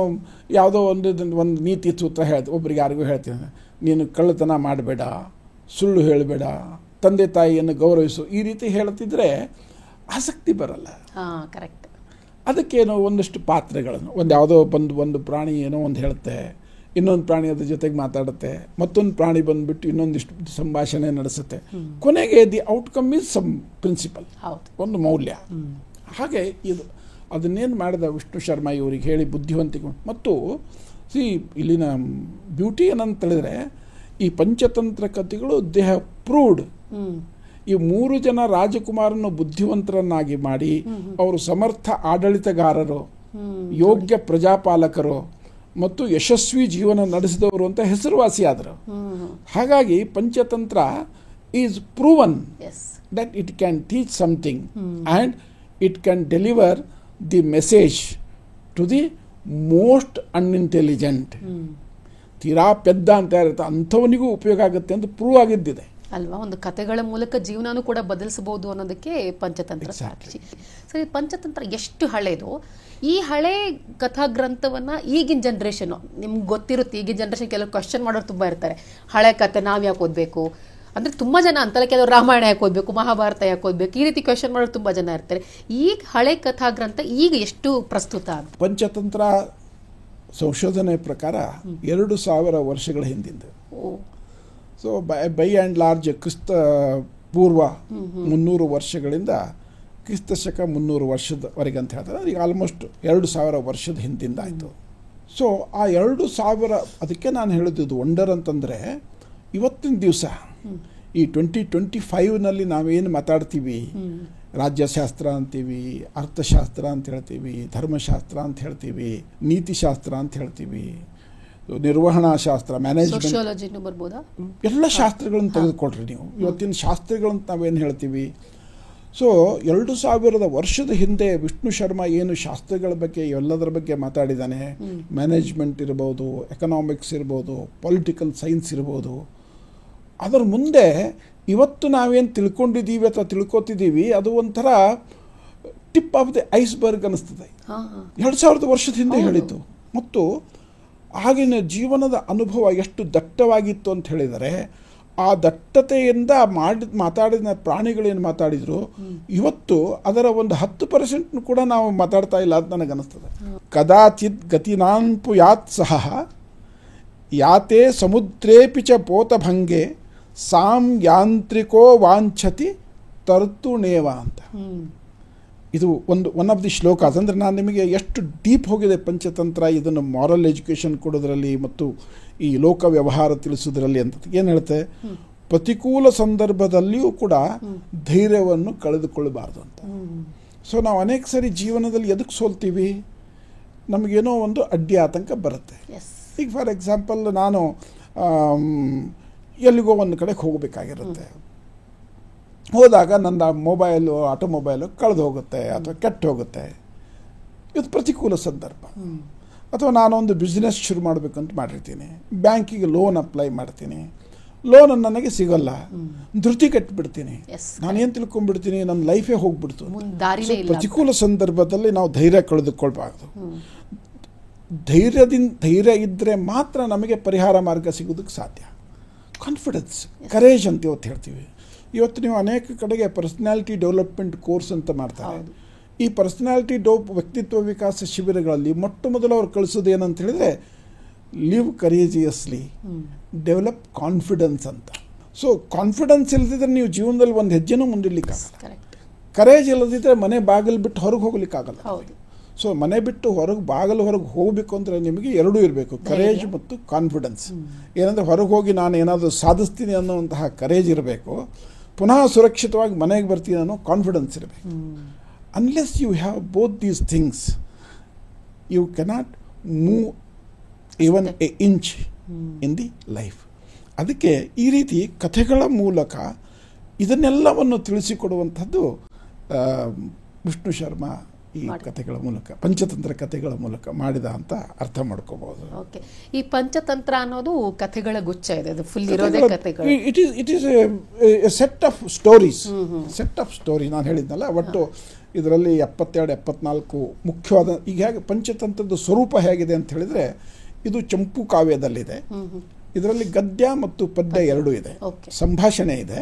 ಯಾವುದೋ ಒಂದು ನೀತಿ ಸೂತ್ರ ಹೇಳ್ತೀನಿ, ಒಬ್ರಿಗೆ ಯಾರಿಗೂ ಹೇಳ್ತೀನಿ, ನೀನು ಕಳ್ಳತನ ಮಾಡಬೇಡ, ಸುಳ್ಳು ಹೇಳಬೇಡ, ತಂದೆ ತಾಯಿಯನ್ನು ಗೌರವಿಸು, ಈ ರೀತಿ ಹೇಳ್ತಿದ್ರೆ ಆಸಕ್ತಿ ಬರಲ್ಲ. ಕರೆಕ್ಟ್. ಅದಕ್ಕೇನೋ ಒಂದಷ್ಟು ಪಾತ್ರಗಳನ್ನು ಯಾವುದೋ ಒಂದು ಪ್ರಾಣಿ ಏನೋ ಒಂದು ಹೇಳುತ್ತೆ, ಇನ್ನೊಂದು ಪ್ರಾಣಿ ಅದ್ರ ಜೊತೆಗೆ ಮಾತಾಡುತ್ತೆ, ಮತ್ತೊಂದು ಪ್ರಾಣಿ ಬಂದುಬಿಟ್ಟು ಇನ್ನೊಂದಿಷ್ಟು ಸಂಭಾಷಣೆ ನಡೆಸುತ್ತೆ. ಕೊನೆಗೆ the outcome is some principle, ಒಂದು ಮೌಲ್ಯ. ಹಾಗೆ ಇದು ಅದನ್ನೇನು ಮಾಡಿದ ವಿಷ್ಣು ಶರ್ಮಾ ಇವರಿಗೆ ಹೇಳಿ ಬುದ್ಧಿವಂತಿಕೆ. ಮತ್ತು ಇಲ್ಲಿನ ಬ್ಯೂಟಿ ಏನಂತ ಹೇಳಿದ್ರೆ, ಈ ಪಂಚತಂತ್ರ ಕಥೆಗಳು ದೇ ಹ್ಯಾವ್ ಪ್ರೂವ್ಡ್ ಈ 3 ಜನ ರಾಜಕುಮಾರನ್ನು ಬುದ್ಧಿವಂತರನ್ನಾಗಿ ಮಾಡಿ ಅವರು ಸಮರ್ಥ ಆಡಳಿತಗಾರರು, ಯೋಗ್ಯ ಪ್ರಜಾಪಾಲಕರು ಮತ್ತು ಯಶಸ್ವಿ ಜೀವನ ನಡೆಸಿದವರು ಅಂತ ಹೆಸರುವಾಸಿಯಾದರು. ಹಾಗಾಗಿ Panchatantra is proven that it can teach something and it can deliver the message to the most unintelligent. ತೀರಾ ಪೆದ್ದ ಅಂತ ಇರುತ್ತೆ ಅಂಥವನಿಗೂ ಉಪಯೋಗ ಆಗುತ್ತೆ ಅಂತ ಪ್ರೂವ್ ಆಗಿದ್ದಿದೆ ಅಲ್ವಾ. ಒಂದು ಕಥೆಗಳ ಮೂಲಕ ಜೀವನನೂ ಕೂಡ ಬದಲಿಸಬಹುದು ಅನ್ನೋದಕ್ಕೆ ಪಂಚತಂತ್ರ ಸಾಕ್ಷಿ. ಸರಿ, ಪಂಚತಂತ್ರ ಎಷ್ಟು ಹಳೇದು? ಈ ಹಳೆ ಕಥಾ ಗ್ರಂಥವನ್ನು ಈಗಿನ ಜನ್ರೇಷನ್, ನಿಮ್ಗೆ ಗೊತ್ತಿರುತ್ತೆ, ಈಗಿನ ಜನ್ರೇಷನ್ ಕೆಲವು ಕ್ವಶನ್ ಮಾಡೋರು ತುಂಬ ಇರ್ತಾರೆ. ಹಳೆ ಕಥೆ ನಾವು ಯಾಕೆ ಓದಬೇಕು ಅಂದರೆ ತುಂಬ ಜನ ಅಂತಲ್ಲ, ಕೆಲವರು ರಾಮಾಯಣ ಯಾಕೆ ಓದಬೇಕು, ಮಹಾಭಾರತ ಯಾಕೆ ಓದಬೇಕು, ಈ ರೀತಿ ಕ್ವಶನ್ ಮಾಡೋರು ತುಂಬ ಜನ ಇರ್ತಾರೆ. ಈಗ ಹಳೆ ಕಥಾ ಗ್ರಂಥ ಈಗ ಎಷ್ಟು ಪ್ರಸ್ತುತ ಅಂತ? ಪಂಚತಂತ್ರ ಸಂಶೋಧನೆ ಪ್ರಕಾರ 2000 ವರ್ಷಗಳ ಹಿಂದಿಂದ. ಸೊ ಬೈ ಆ್ಯಂಡ್ ಲಾರ್ಜ್ ಕ್ರಿಸ್ತ ಪೂರ್ವ 300 ವರ್ಷಗಳಿಂದ ಕ್ರಿಸ್ತ ಶಕ 300 ವರ್ಷದವರೆಗೆ ಅಂತ ಹೇಳ್ತಾರೆ. ಈಗ ಆಲ್ಮೋಸ್ಟ್ 2000 ವರ್ಷದ ಹಿಂದಿಂದ ಆಯಿತು. ಸೊ ಆ 2000 ಅದಕ್ಕೆ ನಾನು ಹೇಳಿದ್ದು ವಂಡರ್ ಅಂತಂದರೆ, ಇವತ್ತಿನ ದಿವಸ ಈ 2025ನಲ್ಲಿ ನಾವೇನು ಮಾತಾಡ್ತೀವಿ, ರಾಜ್ಯಶಾಸ್ತ್ರ ಅಂತೀವಿ, ಅರ್ಥಶಾಸ್ತ್ರ ಅಂತ ಹೇಳ್ತೀವಿ, ಧರ್ಮಶಾಸ್ತ್ರ ಅಂತ ಹೇಳ್ತೀವಿ, ನೀತಿಶಾಸ್ತ್ರ ಅಂತ ಹೇಳ್ತೀವಿ, ನಿರ್ವಹಣಾ ಶಾಸ್ತ್ರ, ಮ್ಯಾನೇಜ್ಮೆಂಟ್, ಬರ್ಬೋದಾ, ಎಲ್ಲ ಶಾಸ್ತ್ರಗಳನ್ನು ತೆಗೆದುಕೊಳ್ರಿ ನೀವು. ಇವತ್ತಿನ ಶಾಸ್ತ್ರಗಳಂತ ನಾವೇನು ಹೇಳ್ತೀವಿ. ಸೊ 2000 ವರ್ಷದ ಹಿಂದೆ ವಿಷ್ಣು ಶರ್ಮಾ ಏನು ಶಾಸ್ತ್ರಗಳ ಬಗ್ಗೆ ಎಲ್ಲದರ ಬಗ್ಗೆ ಮಾತಾಡಿದ್ದಾನೆ, ಮ್ಯಾನೇಜ್ಮೆಂಟ್ ಇರ್ಬೋದು, ಎಕನಾಮಿಕ್ಸ್ ಇರ್ಬೋದು, ಪೊಲಿಟಿಕಲ್ ಸೈನ್ಸ್ ಇರ್ಬೋದು, ಅದರ ಮುಂದೆ ಇವತ್ತು ನಾವೇನು ತಿಳ್ಕೊಂಡಿದ್ದೀವಿ ಅಥವಾ ತಿಳ್ಕೊತಿದ್ದೀವಿ ಅದು ಒಂಥರ ಟಿಪ್ ಆಫ್ ದಿ ಐಸ್ಬರ್ಗ್ ಅನ್ನಿಸ್ತದೆ. 2000 ವರ್ಷದ ಹಿಂದೆ ಹೇಳಿತು. ಮತ್ತು ಆಗಿನ ಜೀವನದ ಅನುಭವ ಎಷ್ಟು ದಟ್ಟವಾಗಿತ್ತು ಅಂತ ಹೇಳಿದರೆ, ಆ ದಟ್ಟತೆಯಿಂದ ಮಾತಾಡಿದ ಪ್ರಾಣಿಗಳೇನು ಮಾತಾಡಿದ್ರು ಇವತ್ತು ಅದರ ಒಂದು 10% ಕೂಡ ನಾವು ಮಾತಾಡ್ತಾ ಇಲ್ಲ ಅಂತ ನನಗನ್ನಿಸ್ತದೆ. ಕದಾಚಿತ್ ಗತಿನಾನ್ಪು ಯಾತ್ ಸಹ ಯಾತೆ ಸಮುದ್ರೇಪಿ ಚ ಪೋತಭಂಗೆ ಸಾಂ ಯಾಂತ್ರಿಕೋ ವಾಂಛತಿ ತರ್ತುಣೇವ ಅಂತ. ಇದು ಒನ್ ಆಫ್ ದಿ ಶ್ಲೋಕಾಸ್. ಅಂದರೆ ನಾನು ನಿಮಗೆ ಎಷ್ಟು ಡೀಪ್ ಹೋಗಿದೆ ಪಂಚತಂತ್ರ ಇದನ್ನು ಮಾರಲ್ ಎಜುಕೇಷನ್ ಕೊಡೋದ್ರಲ್ಲಿ ಮತ್ತು ಈ ಲೋಕ ವ್ಯವಹಾರ ತಿಳಿಸೋದ್ರಲ್ಲಿ ಅಂತ. ಏನು ಹೇಳುತ್ತೆ, ಪ್ರತಿಕೂಲ ಸಂದರ್ಭದಲ್ಲಿಯೂ ಕೂಡ ಧೈರ್ಯವನ್ನು ಕಳೆದುಕೊಳ್ಳಬಾರ್ದು ಅಂತ. ಸೊ ನಾವು ಅನೇಕ ಸರಿ ಜೀವನದಲ್ಲಿ ಎದಕ್ಕೆ ಸೋಲ್ತೀವಿ, ನಮಗೇನೋ ಒಂದು ಅಡ್ಡಿ ಆತಂಕ ಬರುತ್ತೆ. ಈಗ ಫಾರ್ ಎಕ್ಸಾಂಪಲ್ ನಾನು ಎಲ್ಲಿಗೋ ಒಂದು ಕಡೆಗೆ ಹೋಗಬೇಕಾಗಿರುತ್ತೆ. ಹೋದಾಗ ನನ್ನ ಆಟೋಮೊಬೈಲು ಕಳೆದು ಹೋಗುತ್ತೆ ಅಥವಾ ಕೆಟ್ಟು ಹೋಗುತ್ತೆ. ಇದು ಪ್ರತಿಕೂಲ ಸಂದರ್ಭ. ಅಥವಾ ನಾನೊಂದು ಬಿಸ್ನೆಸ್ ಶುರು ಮಾಡಬೇಕಂತ ಮಾಡಿರ್ತೀನಿ, ಬ್ಯಾಂಕಿಗೆ ಲೋನ್ ಅಪ್ಲೈ ಮಾಡ್ತೀನಿ, ಲೋನ್ ನನಗೆ ಸಿಗೋಲ್ಲ, ಧೃತಿ ಕಟ್ಟಿಬಿಡ್ತೀನಿ, ನಾನೇನು ತಿಳ್ಕೊಂಡ್ಬಿಡ್ತೀನಿ, ನನ್ನ ಲೈಫೇ ಹೋಗ್ಬಿಡ್ತು. ಪ್ರತಿಕೂಲ ಸಂದರ್ಭದಲ್ಲಿ ನಾವು ಧೈರ್ಯ ಕಳೆದುಕೊಳ್ಬಾರ್ದು. ಧೈರ್ಯ ಇದ್ದರೆ ಮಾತ್ರ ನಮಗೆ ಪರಿಹಾರ ಮಾರ್ಗ ಸಿಗೋದಕ್ಕೆ ಸಾಧ್ಯ. ಕಾನ್ಫಿಡೆನ್ಸ್, ಕರೇಜ್ ಅಂತ ಇವತ್ತು ಹೇಳ್ತೀವಿ. ಇವತ್ತು ನೀವು ಅನೇಕ ಕಡೆಗೆ ಪರ್ಸನಾಲಿಟಿ ಡೆವಲಪ್ಮೆಂಟ್ ಕೋರ್ಸ್ ಅಂತ ಮಾಡ್ತಾರೆ. ಈ ಪರ್ಸನಾಲಿಟಿ ವ್ಯಕ್ತಿತ್ವ ವಿಕಾಸ ಶಿಬಿರಗಳಲ್ಲಿ ಮೊಟ್ಟ ಮೊದಲು ಅವ್ರು ಕಳಿಸೋದು ಏನಂತ ಹೇಳಿದ್ರೆ, ಲಿವ್ ಕರೇಜಿಯಸ್ಲಿ, ಡೆವಲಪ್ ಕಾನ್ಫಿಡೆನ್ಸ್ ಅಂತ. ಸೊ ಕಾನ್ಫಿಡೆನ್ಸ್ ಇಲ್ಲದಿದ್ದರೆ ನೀವು ಜೀವನದಲ್ಲಿ ಒಂದು ಹೆಜ್ಜೆನೂ ಮುಂದಿಡ್ಲಿಕ್ಕಾಗಲ್ಲ. ಕರೇಜ್ ಇಲ್ಲದಿದ್ದರೆ ಮನೆ ಬಾಗಿಲು ಬಿಟ್ಟು ಹೊರಗೆ ಹೋಗ್ಲಿಕ್ಕಾಗಲ್ಲ. ಸೊ ಮನೆ ಬಿಟ್ಟು ಹೊರಗೆ ಹೋಗಬೇಕು ಅಂದರೆ ನಿಮಗೆ ಎರಡೂ ಇರಬೇಕು, ಕರೇಜ್ ಮತ್ತು ಕಾನ್ಫಿಡೆನ್ಸ್. ಏನಂದರೆ ಹೊರಗೆ ಹೋಗಿ ನಾನು ಏನಾದರೂ ಸಾಧಿಸ್ತೀನಿ ಅನ್ನೋಂತಹ ಕರೇಜ್ ಇರಬೇಕು, ಪುನಃ ಸುರಕ್ಷಿತವಾಗಿ ಮನೆಗೆ ಬರ್ತೀನಿ ಅನ್ನೋ ಕಾನ್ಫಿಡೆನ್ಸ್ ಇರಬೇಕು. Unless you have both these things, you cannot move even a inch in the life. ಅದಕ್ಕೆ ಈ ರೀತಿ ಕಥೆಗಳ ಮೂಲಕ ಇದನ್ನೆಲ್ಲವನ್ನು ತಿಳಿಸಿಕೊಡುವಂಥದ್ದು ವಿಷ್ಣು ಶರ್ಮಾ ಈ ಕಥೆಗಳ ಮೂಲಕ, ಪಂಚತಂತ್ರ ಕಥೆಗಳ ಮೂಲಕ ಮಾಡಿದ ಅಂತ ಅರ್ಥ ಮಾಡ್ಕೋಬಹುದು. ಓಕೆ, ಈ ಪಂಚತಂತ್ರ ಅನ್ನೋದು ಕಥೆಗಳ ಗುಚ್ಛ ಇದೆ, ಅದು ಫುಲ್ ಇರೋದೇ ಕಥೆಗಳು. It is A set of stories, set of story. ನಾನು ಹೇಳಿದ್ನಲ್ಲ, ಒಟ್ಟು ಇದರಲ್ಲಿ 72-74 ಮುಖ್ಯವಾದ. ಈಗ ಹೇಗೆ ಪಂಚತಂತ್ರದ ಸ್ವರೂಪ ಹೇಗಿದೆ ಅಂತ ಹೇಳಿದ್ರೆ, ಇದು ಚಂಪು ಕಾವ್ಯದಲ್ಲಿದೆ. ಇದರಲ್ಲಿ ಗದ್ಯ ಮತ್ತು ಪದ್ಯ ಎರಡೂ ಇದೆ. ಸಂಭಾಷಣೆ ಇದೆ.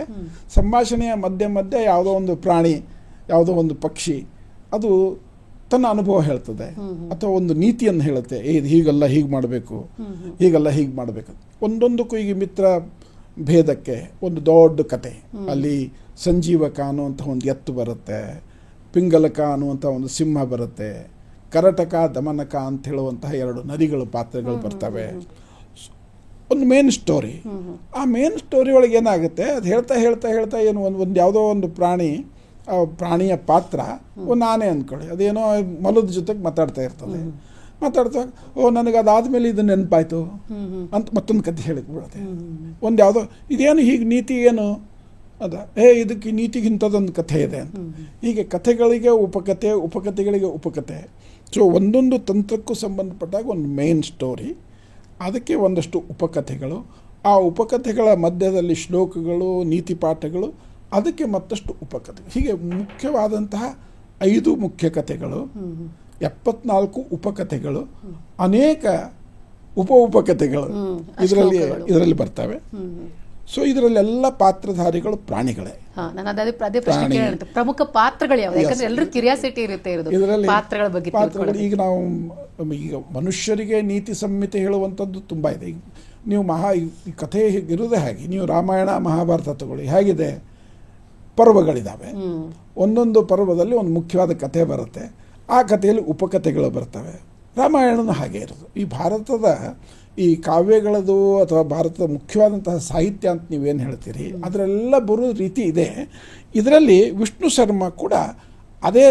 ಸಂಭಾಷಣೆಯ ಮಧ್ಯೆ ಯಾವುದೋ ಒಂದು ಪ್ರಾಣಿ, ಯಾವುದೋ ಒಂದು ಪಕ್ಷಿ ಅದು ತನ್ನ ಅನುಭವ ಹೇಳ್ತದೆ, ಅಥವಾ ಒಂದು ನೀತಿಯನ್ನು ಹೇಳುತ್ತೆ. ಇದು ಹೀಗಲ್ಲ ಹೀಗೆ ಮಾಡಬೇಕು, ಹೀಗಲ್ಲ ಹೀಗೆ ಮಾಡಬೇಕು. ಒಂದೊಂದಕ್ಕೂ ಈಗ ಮಿತ್ರ ಭೇದಕ್ಕೆ ಒಂದು ದೊಡ್ಡ ಕತೆ. ಅಲ್ಲಿ ಸಂಜೀವಕ ಅನ್ನುವಂಥ ಒಂದು ಎತ್ತು ಬರುತ್ತೆ, ಪಿಂಗಲಕ ಅನ್ನುವಂಥ ಒಂದು ಸಿಂಹ ಬರುತ್ತೆ, ಕರಟಕ ದಮನಕ ಅಂತ ಹೇಳುವಂತಹ 2 ನದಿಗಳು ಪಾತ್ರಗಳು ಬರ್ತವೆ. ಒಂದು ಮೇನ್ ಸ್ಟೋರಿ. ಆ ಮೇನ್ ಸ್ಟೋರಿ ಒಳಗೆ ಏನಾಗುತ್ತೆ, ಅದು ಹೇಳ್ತಾ ಏನು ಒಂದು ಯಾವುದೋ ಒಂದು ಪ್ರಾಣಿಯ ಪಾತ್ರ ಒಂದು ಆನೆ ಅಂದ್ಕೊಳ್ಳಿ, ಅದೇನೋ ಮೊಲದ ಜೊತೆಗೆ ಮಾತಾಡ್ತಾ ಇರ್ತದೆ. ಓ ನನಗೆ ಅದಾದ್ಮೇಲೆ ಇದು ನೆನಪಾಯ್ತು ಅಂತ ಮತ್ತೊಂದು ಕತೆ ಹೇಳಿಬಿಡುತ್ತೆ. ಒಂದು ಯಾವುದೋ ಇದೇನು ಹೀಗೆ ನೀತಿ ಏನು ಇದಕ್ಕೆ ನೀತಿಗೆ ಇಂಥದ್ದೊಂದು ಕಥೆ ಇದೆ ಅಂತ. ಹೀಗೆ ಕಥೆಗಳಿಗೆ ಉಪಕಥೆ, ಉಪಕಥೆಗಳಿಗೆ ಉಪಕಥೆ. ಸೊ ಒಂದೊಂದು ತಂತ್ರಕ್ಕೂ ಸಂಬಂಧಪಟ್ಟಾಗ ಒಂದು ಮೇನ್ ಸ್ಟೋರಿ, ಅದಕ್ಕೆ ಒಂದಷ್ಟು ಉಪಕಥೆಗಳು, ಆ ಉಪಕಥೆಗಳ ಮಧ್ಯದಲ್ಲಿ ಶ್ಲೋಕಗಳು, ನೀತಿ ಪಾಠಗಳು, ಅದಕ್ಕೆ ಮತ್ತಷ್ಟು ಉಪಕಥೆಗಳು. ಹೀಗೆ ಮುಖ್ಯವಾದಂತಹ 5 ಮುಖ್ಯ ಕಥೆಗಳು, 74 ಉಪಕಥೆಗಳು, ಅನೇಕ ಉಪಕಥೆಗಳು ಇದರಲ್ಲಿ ಬರ್ತವೆ. ಸೊ ಇದರಲ್ಲೆಲ್ಲ ಪಾತ್ರಧಾರಿಗಳು ಪ್ರಾಣಿಗಳೇ. ಪ್ರಮುಖ ಪಾತ್ರಗಳು ಯಾವುದು? ಯಾಕಂದ್ರೆ ಎಲ್ಲರೂ ಕ್ಯೂರಿಯಾಸಿಟಿ ಇರುತ್ತೆ ಪಾತ್ರಗಳ ಬಗ್ಗೆ. ಈಗ ಮನುಷ್ಯರಿಗೆ ನೀತಿ ಸಂಹಿತೆ ಹೇಳುವಂಥದ್ದು ತುಂಬ ಇದೆ. ಈಗ ನೀವು ಈ ಕಥೆ ಇರುವುದೇ ಹಾಗೆ. ನೀವು ರಾಮಾಯಣ ಮಹಾಭಾರತ ತಗೊಳ್ಳಿ, ಹೇಗಿದೆ, ಪರ್ವಗಳಿದ್ದಾವೆ. ಒಂದೊಂದು ಪರ್ವದಲ್ಲಿ ಒಂದು ಮುಖ್ಯವಾದ ಕಥೆ ಬರುತ್ತೆ, ಆ ಕಥೆಯಲ್ಲಿ ಉಪಕಥೆಗಳು ಬರ್ತವೆ. ರಾಮಾಯಣನೂ ಹಾಗೆ ಇರೋದು. ಈ ಭಾರತದ ಈ ಕಾವ್ಯಗಳದು ಅಥವಾ ಭಾರತದ ಮುಖ್ಯವಾದಂತಹ ಸಾಹಿತ್ಯ ಅಂತ ನೀವೇನು ಹೇಳ್ತೀರಿ, ಅದರೆಲ್ಲ ಬರೋ ರೀತಿ ಇದೆ. ಇದರಲ್ಲಿ ವಿಷ್ಣು ಶರ್ಮಾ ಕೂಡ ಅದೇ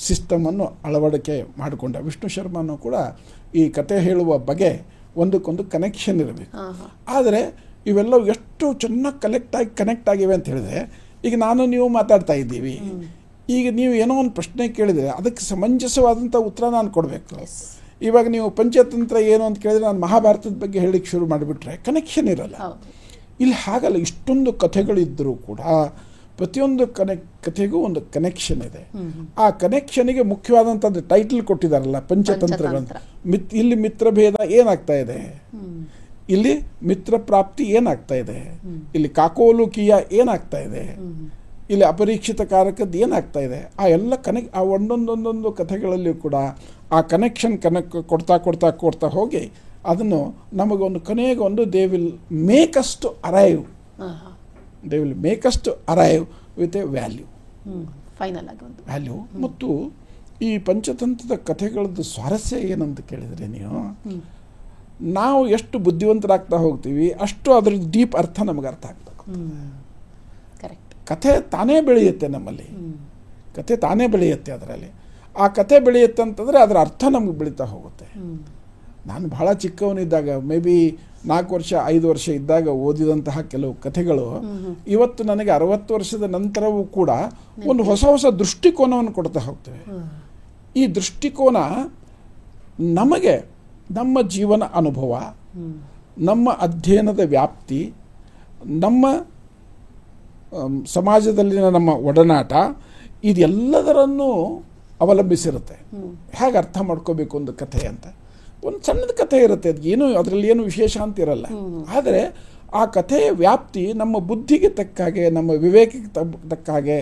ಸಿಸ್ಟಮನ್ನು ಅಳವಡಿಕೆ ಮಾಡಿಕೊಂಡ. ವಿಷ್ಣು ಶರ್ಮಾನು ಕೂಡ ಈ ಕತೆ ಹೇಳುವ ಬಗೆ ಒಂದಕ್ಕೊಂದು ಕನೆಕ್ಷನ್ ಇರಬೇಕು. ಆದರೆ ಇವೆಲ್ಲವೂ ಎಷ್ಟು ಚೆನ್ನಾಗಿ ಕನೆಕ್ಟ್ ಆಗಿವೆ ಅಂತ ಹೇಳಿದ್ರೆ, ಈಗ ನಾನು ನೀವು ಮಾತಾಡ್ತಾ ಇದ್ದೀವಿ, ಈಗ ನೀವು ಏನೋ ಒಂದು ಪ್ರಶ್ನೆ ಕೇಳಿದರೆ ಅದಕ್ಕೆ ಸಮಂಜಸವಾದಂಥ ಉತ್ತರ ನಾನು ಕೊಡಬೇಕು. ಇವಾಗ ನೀವು ಪಂಚತಂತ್ರ ಏನು ಅಂತ ಕೇಳಿದ್ರೆ ನಾನು ಮಹಾಭಾರತದ ಬಗ್ಗೆ ಹೇಳಲಿಕ್ಕೆ ಶುರು ಮಾಡಿಬಿಟ್ರೆ ಕನೆಕ್ಷನ್ ಇರಲ್ಲ. ಇಲ್ಲಿ ಹಾಗಲ್ಲ, ಇಷ್ಟೊಂದು ಕಥೆಗಳಿದ್ದರೂ ಕೂಡ ಪ್ರತಿಯೊಂದು ಕಥೆಗೂ ಒಂದು ಕನೆಕ್ಷನ್ ಇದೆ. ಆ ಕನೆಕ್ಷನ್ಗೆ ಮುಖ್ಯವಾದಂಥದ್ದು ಟೈಟಲ್ ಕೊಟ್ಟಿದ್ದಾರಲ್ಲ, ಪಂಚತಂತ್ರಗಳಂತ. ಇಲ್ಲಿ ಮಿತ್ರಭೇದ ಏನಾಗ್ತಾ ಇದೆ, ಇಲ್ಲಿ ಮಿತ್ರ ಪ್ರಾಪ್ತಿ ಏನಾಗ್ತಾ ಇದೆ, ಇಲ್ಲಿ ಕಾಕೋಲುಕೀಯ ಏನಾಗ್ತಾ ಇದೆ, ಇಲ್ಲಿ ಅಪರೀಕ್ಷಿತ ಕಾರಕದ್ದು ಏನಾಗ್ತಾ ಇದೆ, ಆ ಎಲ್ಲ ಆ ಒಂದೊಂದೊಂದೊಂದು ಕಥೆಗಳಲ್ಲಿಯೂ ಕೂಡ ಆ ಕನೆಕ್ಷನ್ ಕೊಡ್ತಾ ಹೋಗಿ ಅದನ್ನು ನಮಗೊಂದು ಕೊನೆಗೊಂದು they will make us to arrive with a value, final ಆಗಿ ಒಂದು ವ್ಯಾಲ್ಯೂ. ಮತ್ತು ಈ ಪಂಚತಂತ್ರದ ಕಥೆಗಳದ್ದು ಸ್ವಾರಸ್ಯ ಏನಂತ ಕೇಳಿದರೆ, ನಾವು ಎಷ್ಟು ಬುದ್ಧಿವಂತರಾಗ್ತಾ ಹೋಗ್ತೀವಿ ಅಷ್ಟು ಅದ್ರ ಡೀಪ್ ಅರ್ಥ ನಮಗೆ ಅರ್ಥ ಆಗ್ಬೇಕು. ಕಥೆ ತಾನೇ ಬೆಳೆಯುತ್ತೆ ನಮ್ಮಲ್ಲಿ, ಕಥೆ ತಾನೇ ಬೆಳೆಯುತ್ತೆ. ಅದರಲ್ಲಿ ಆ ಕಥೆ ಬೆಳೆಯುತ್ತೆ ಅಂತಂದರೆ ಅದರ ಅರ್ಥ ನಮಗೆ ಬೆಳೀತಾ ಹೋಗುತ್ತೆ. ನಾನು ಬಹಳ ಚಿಕ್ಕವನಿದ್ದಾಗ, ಮೇ ಬಿ 4 ವರ್ಷ 5 ವರ್ಷ ಇದ್ದಾಗ ಓದಿದಂತಹ ಕೆಲವು ಕಥೆಗಳು ಇವತ್ತು ನನಗೆ 60 ವರ್ಷದ ನಂತರವೂ ಕೂಡ ಒಂದು ಹೊಸ ದೃಷ್ಟಿಕೋನವನ್ನು ಕೊಡ್ತಾ ಹೋಗ್ತೇವೆ. ಈ ದೃಷ್ಟಿಕೋನ ನಮಗೆ ನಮ್ಮ ಜೀವನ ಅನುಭವ, ನಮ್ಮ ಅಧ್ಯಯನದ ವ್ಯಾಪ್ತಿ, ನಮ್ಮ ಸಮಾಜದಲ್ಲಿನ ನಮ್ಮ ಒಡನಾಟ, ಇದೆಲ್ಲದರನ್ನು ಅವಲಂಬಿಸಿರುತ್ತೆ. ಹೇಗೆ ಅರ್ಥ ಮಾಡ್ಕೋಬೇಕು ಒಂದು ಕಥೆ ಅಂತ. ಒಂದು ಸಣ್ಣದ ಕಥೆ ಇರುತ್ತೆ, ಅದರಲ್ಲಿ ಏನು ವಿಶೇಷ ಅಂತ ಇರಲ್ಲ. ಆದರೆ ಆ ಕಥೆಯ ವ್ಯಾಪ್ತಿ ನಮ್ಮ ಬುದ್ಧಿಗೆ ತಕ್ಕ ಹಾಗೆ, ನಮ್ಮ ವಿವೇಕಕ್ಕೆ ತಕ್ಕ ಹಾಗೆ,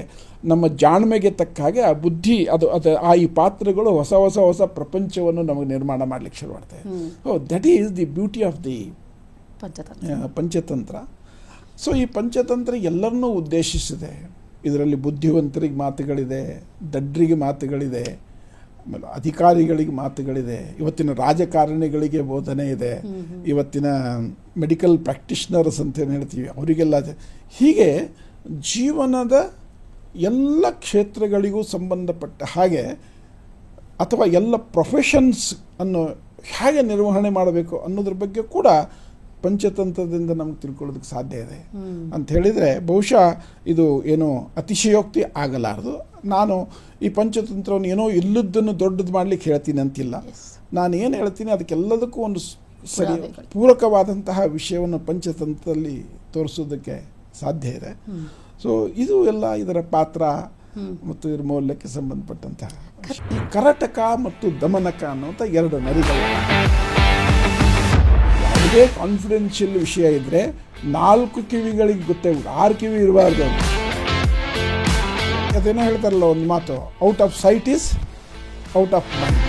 ನಮ್ಮ ಜಾಣ್ಮೆಗೆ ತಕ್ಕ ಹಾಗೆ ಆ ಬುದ್ಧಿ ಈ ಪಾತ್ರಗಳು ಹೊಸ ಪ್ರಪಂಚವನ್ನು ನಮಗೆ ನಿರ್ಮಾಣ ಮಾಡಲಿಕ್ಕೆ ಶುರು ಮಾಡ್ತವೆ. That is the beauty of the Panchatantra. So ಈ ಪಂಚತಂತ್ರ ಎಲ್ಲರನ್ನೂ ಉದ್ದೇಶಿಸಿದೆ. ಇದರಲ್ಲಿ ಬುದ್ಧಿವಂತರಿಗೆ ಮಾತುಗಳಿದೆ, ದಡ್ರಿಗೆ ಮಾತುಗಳಿದೆ, ಆಮೇಲೆ ಅಧಿಕಾರಿಗಳಿಗೆ ಮಾತುಗಳಿದೆ, ಇವತ್ತಿನ ರಾಜಕಾರಣಿಗಳಿಗೆ ಬೋಧನೆ ಇದೆ, ಇವತ್ತಿನ ಮೆಡಿಕಲ್ ಪ್ರಾಕ್ಟಿಷನರ್ಸ್ ಅಂತ ಏನು ಹೇಳ್ತೀವಿ ಅವರಿಗೆಲ್ಲ. ಹೀಗೆ ಜೀವನದ ಎಲ್ಲ ಕ್ಷೇತ್ರಗಳಿಗೂ ಸಂಬಂಧಪಟ್ಟ ಹಾಗೆ, ಅಥವಾ ಎಲ್ಲ ಪ್ರೊಫೆಷನ್ಸ್ ಅನ್ನು ಹೇಗೆ ನಿರ್ವಹಣೆ ಮಾಡಬೇಕು ಅನ್ನೋದ್ರ ಬಗ್ಗೆ ಕೂಡ ಪಂಚತಂತ್ರದಿಂದ ನಮ್ಗೆ ತಿಳ್ಕೊಳ್ಳೋದಕ್ಕೆ ಸಾಧ್ಯ ಇದೆ ಅಂತ ಹೇಳಿದರೆ ಬಹುಶಃ ಇದು ಏನೋ ಅತಿಶಯೋಕ್ತಿ ಆಗಲಾರದು. ನಾನು ಈ ಪಂಚತಂತ್ರವನ್ನು ಏನೋ ಇಲ್ಲದನ್ನು ದೊಡ್ಡದು ಮಾಡಲಿಕ್ಕೆ ಹೇಳ್ತೀನಿ ಅಂತಿಲ್ಲ. ನಾನು ಏನು ಹೇಳ್ತೀನಿ ಅದಕ್ಕೆಲ್ಲದಕ್ಕೂ ಒಂದು ಸರಿ ಪೂರಕವಾದಂತಹ ವಿಷಯವನ್ನು ಪಂಚತಂತ್ರದಲ್ಲಿ ತೋರಿಸೋದಕ್ಕೆ ಸಾಧ್ಯ ಇದೆ. ಸೊ ಇದು ಎಲ್ಲ ಇದರ ಪಾತ್ರ ಮತ್ತು ಇದರ ಮೌಲ್ಯಕ್ಕೆ ಸಂಬಂಧಪಟ್ಟಂತಹ ಈ ಕರಟಕ ಮತ್ತು ದಮನಕ ಅನ್ನುವಂಥ ಎರಡು ನರಿಗಳು. ಯಾವುದೇ ಕಾನ್ಫಿಡೆನ್ಷಿಯಲ್ ವಿಷಯ ಇದ್ದರೆ 4 ಕಿವಿಗಳಿಗೆ ಗೊತ್ತಾಗುತ್ತೆ, 6 ಕಿವಿ ಇರಬಾರ್ದು. ಅದೇನೋ ಹೇಳ್ತಾರಲ್ಲ ಒಂದು ಮಾತು, out off site is out of mind.